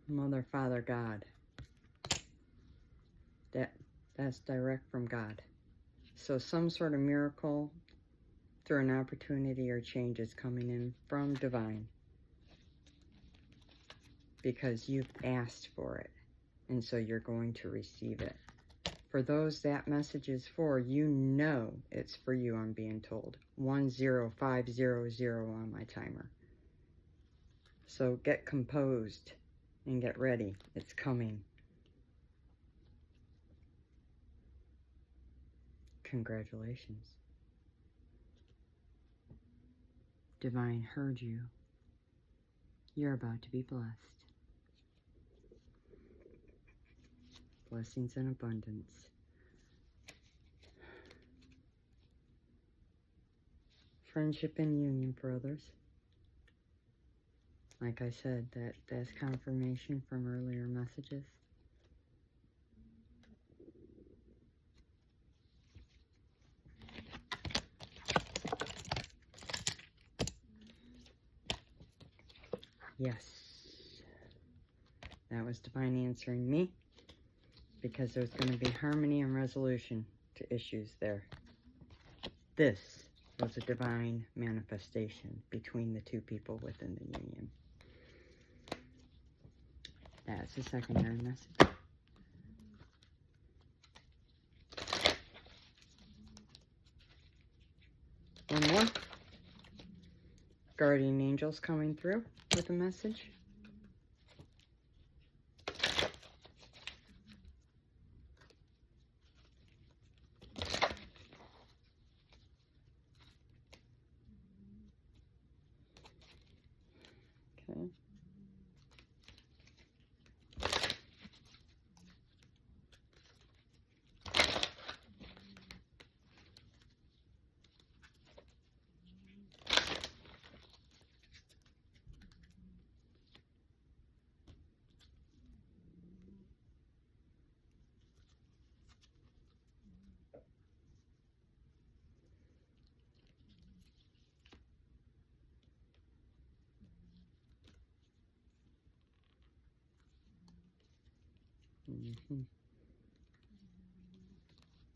Mother, Father, God. That's direct from God. So some sort of miracle through an opportunity or change is coming in from divine. Because you've asked for it. And so you're going to receive it For those that message is for, you know it's for you, I'm being told. 10500 on my timer. So get composed and get ready. It's coming. Congratulations. Divine heard you. You're about to be blessed. Blessings in abundance. Friendship and union for others. Like I said, that's confirmation from earlier messages. Yes. That was divine answering me, because there's going to be harmony and resolution to issues there. This was a divine manifestation between the two people within the union. That's a secondary message. One more. Guardian angels coming through with a message. Okay.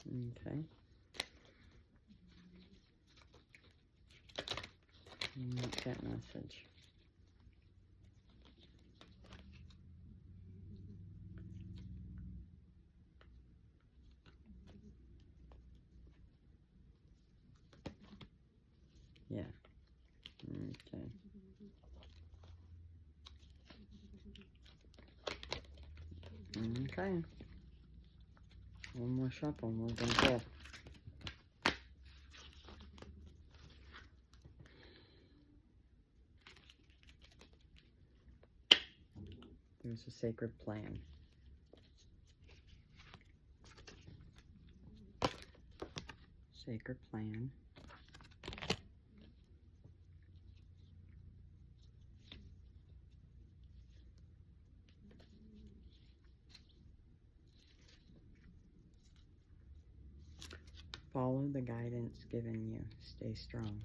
Okay. What's that message? Yeah. Okay. Okay. One more shuffle and we're going to go. There's a sacred plan. Sacred plan. Follow the guidance given you. Stay strong.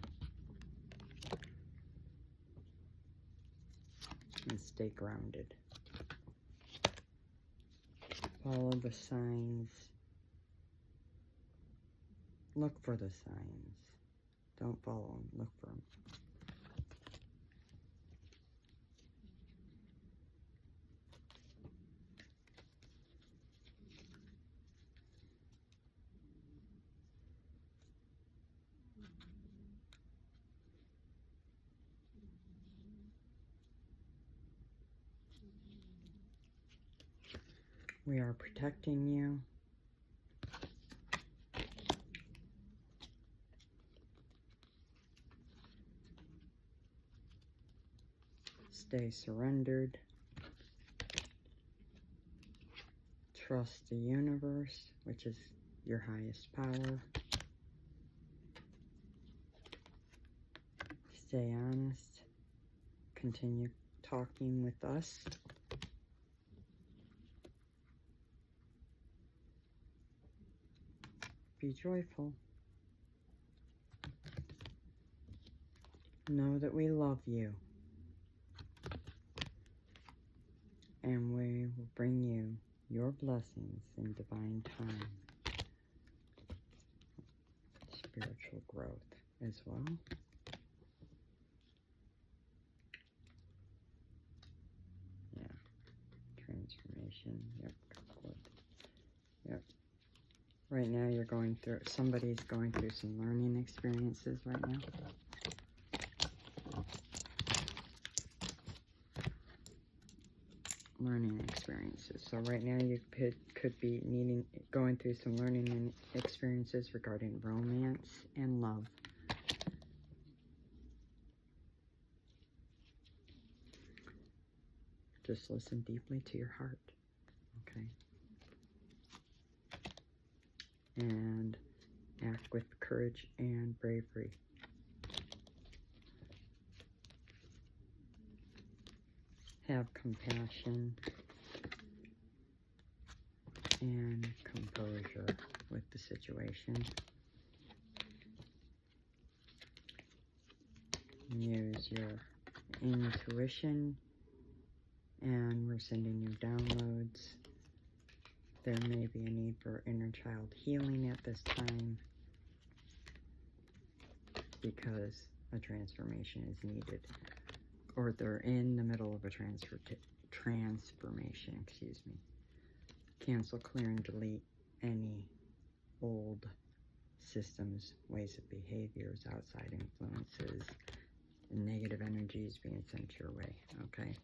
And stay grounded. Follow the signs. Look for the signs. Don't follow them. Look for them. We are protecting you. Stay surrendered. Trust the universe, which is your highest power. Stay honest. Continue talking with us. Be joyful. Know that we love you. And we will bring you your blessings in divine time. Spiritual growth as well. Yeah. Transformation. Yep. Good. Yep. Right now you're going through, somebody's going through some learning experiences right now. Learning experiences. So right now you could be going through some learning experiences regarding romance and love. Just listen deeply to your heart, okay? And act with courage and bravery. Have compassion and composure with the situation. Use your intuition, and we're sending you downloads. There may be a need for inner child healing at this time because a transformation is needed, or they're in the middle of a transformation, excuse me. Cancel, clear, and delete any old systems, ways of behaviors, outside influences, and negative energies being sent your way, okay?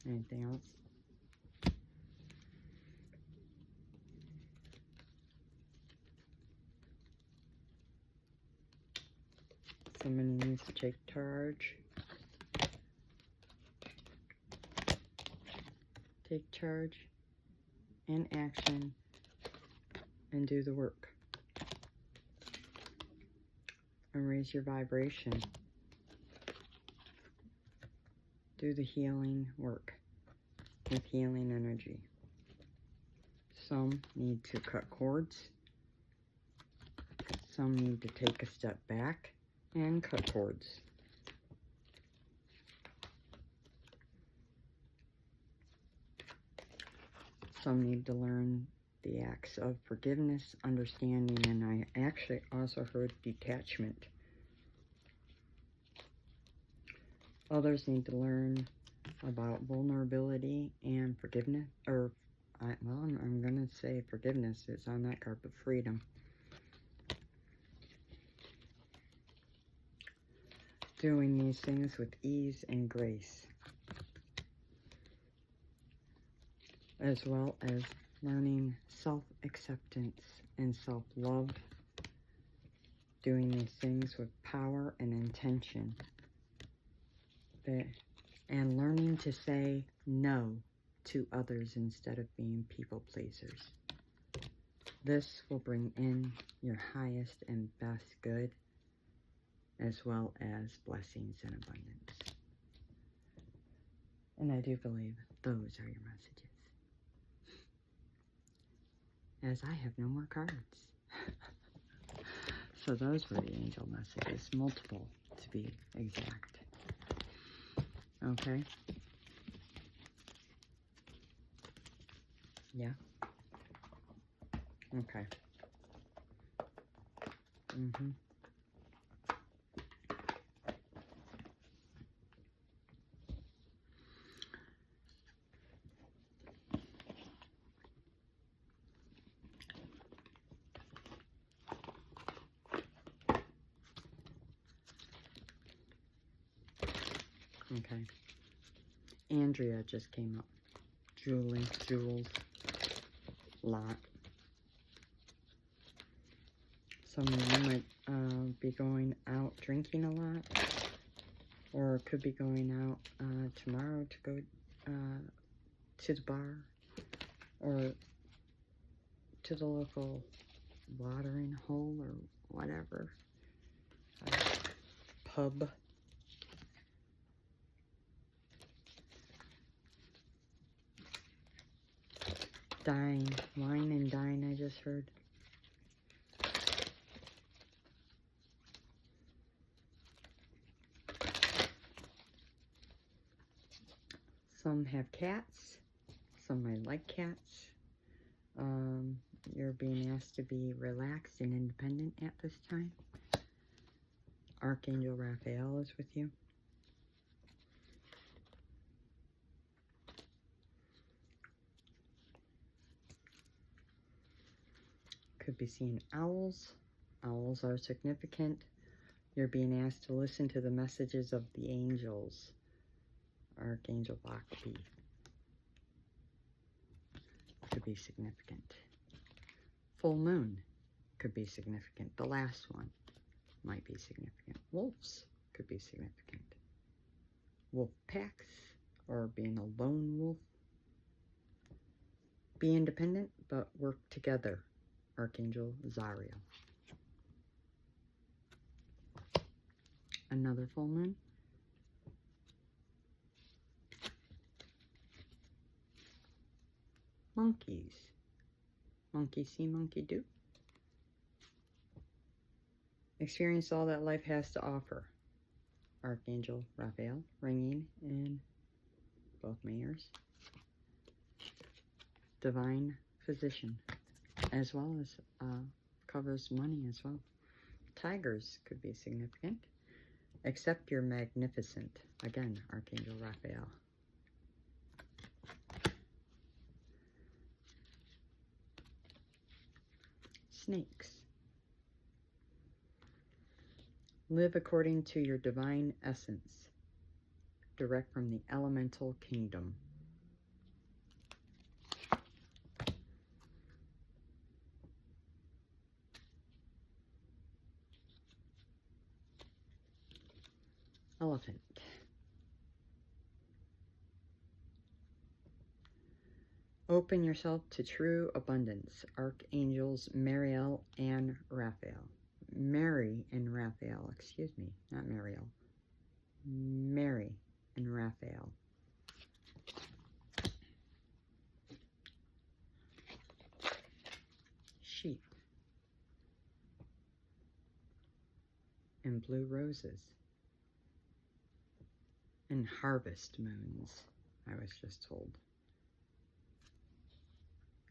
Anything else? Somebody needs to take charge. Take charge and action and do the work. And raise your vibration. Do the healing work with healing energy. Some need to cut cords. Some need to take a step back and cut cords. Some need to learn the acts of forgiveness, understanding, and I actually also heard detachment. Others need to learn about vulnerability and forgiveness, or, I'm going to say forgiveness. It's on that card, but freedom. Doing these things with ease and grace, as well as learning self-acceptance and self-love, doing these things with power and intention, and learning to say no to others instead of being people pleasers. This will bring in your highest and best good, as well as blessings and abundance. And I do believe those are your messages, as I have no more cards. So those were the angel messages, multiple to be exact. Okay? Yeah? Okay. Okay. Andrea just came up. Julie, Jules, Lot. Some of you might be going out drinking a lot, or could be going out tomorrow to go to the bar, or to the local watering hole, or whatever. Pub. Dine. Wine and dine, I just heard. Some have cats. Some might like cats. You're being asked to be relaxed and independent at this time. Archangel Raphael is with you. could be seeing owls. Owls are significant. You're being asked to listen to the messages of the angels. Archangel Bhakti could be significant. Full moon could be significant. The last one might be significant. Wolves could be significant. Wolf packs, or being a lone wolf. Be independent, but work together. Archangel Zariel. Another full moon. Monkeys. Monkey see, monkey do. Experience all that life has to offer. Archangel Raphael, ringing in both my ears. Divine physician, as well as covers money as well. Tigers could be significant. Accept your magnificent. Again, Archangel Raphael. Snakes. Live according to your divine essence, direct from the elemental kingdom. Elephant. Open yourself to true abundance. Archangels Mariel and Raphael. Mary and Raphael, excuse me, not Mariel. Mary and Raphael. Sheep. And blue roses. And harvest moons, I was just told.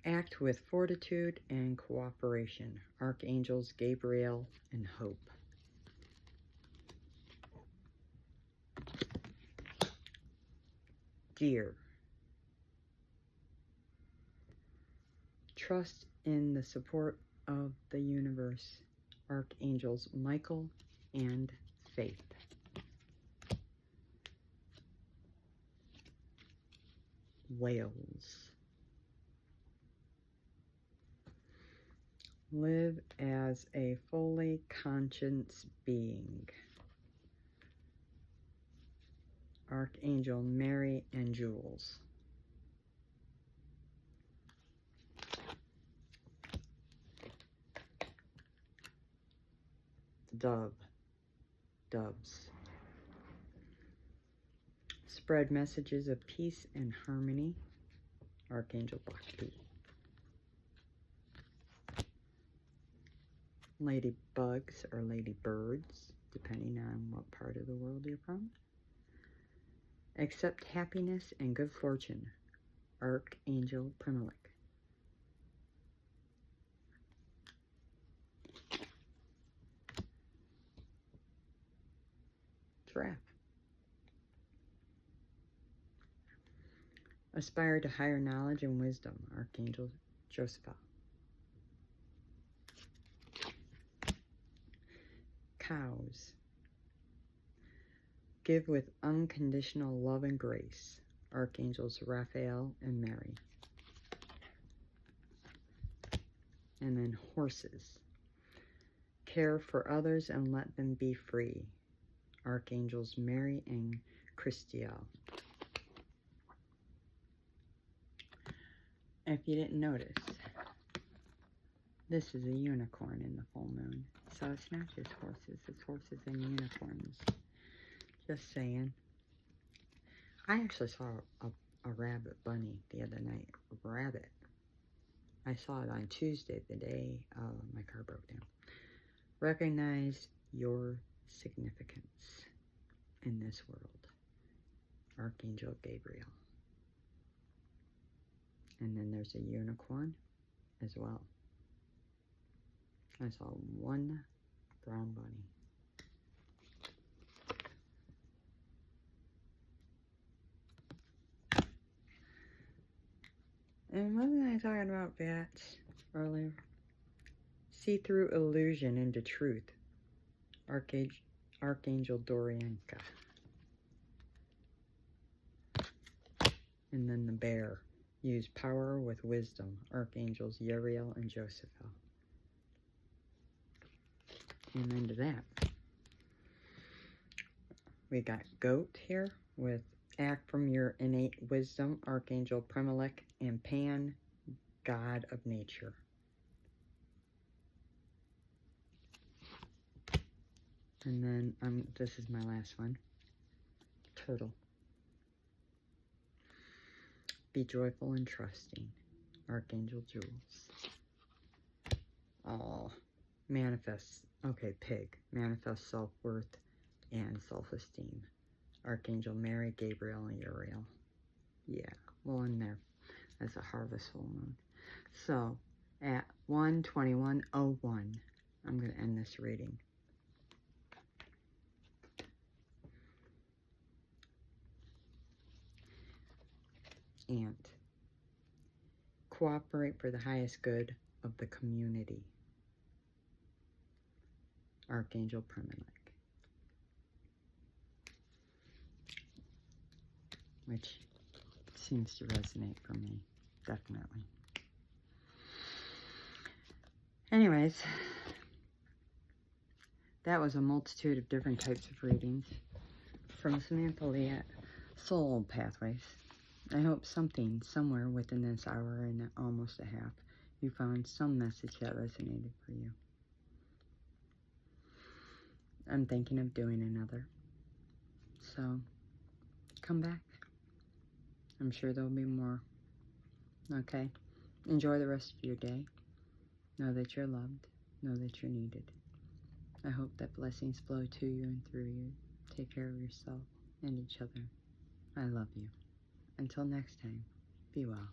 Act with fortitude and cooperation. Archangels Gabriel and Hope. Deer. Trust in the support of the universe. Archangels Michael and Faith. Whales. Live as a fully conscious being. Archangel Mary and Jules. Dove. Doves. Spread messages of peace and harmony. Archangel Bhakti. Ladybugs or ladybirds, depending on what part of the world you're from. Accept happiness and good fortune. Archangel Primulik. Giraffe. Aspire to higher knowledge and wisdom. Archangel Joseph. Cows. Give with unconditional love and grace. Archangels Raphael and Mary. And then horses. Care for others and let them be free. Archangels Mary and Christiel. If you didn't notice, this is a unicorn in the full moon. So it's not just horses, it's horses and unicorns. Just saying. I actually saw a rabbit bunny the other night. A rabbit. I saw it on Tuesday, the day my car broke down. Recognize your significance in this world. Archangel Gabriel. And then there's a unicorn as well. I saw one brown bunny. And wasn't I talking about bats earlier? See through illusion into truth. Archangel Dorianka. And then the bear. Use power with wisdom. Archangels Uriel and Josephel. And into that, we got goat here with act from your innate wisdom. Archangel Premelech and Pan, God of nature. And then this is my last one. Turtle. Be joyful and trusting. Archangel Jules. Oh, manifest. Okay, pig. Manifest self-worth and self-esteem. Archangel Mary, Gabriel, and Uriel. Yeah, well in there. That's a harvest full moon. So, at 1:21:01, I'm going to end this reading. Ant. Cooperate for the highest good of the community. Archangel Premelech. Which seems to resonate for me, definitely. Anyways, that was a multitude of different types of readings from Samantha Lee at Soul Pathways. I hope something, somewhere within this hour and almost a half, you found some message that resonated for you. I'm thinking of doing another. So, come back. I'm sure there'll be more. Okay? Enjoy the rest of your day. Know that you're loved. Know that you're needed. I hope that blessings flow to you and through you. Take care of yourself and each other. I love you. Until next time, be well.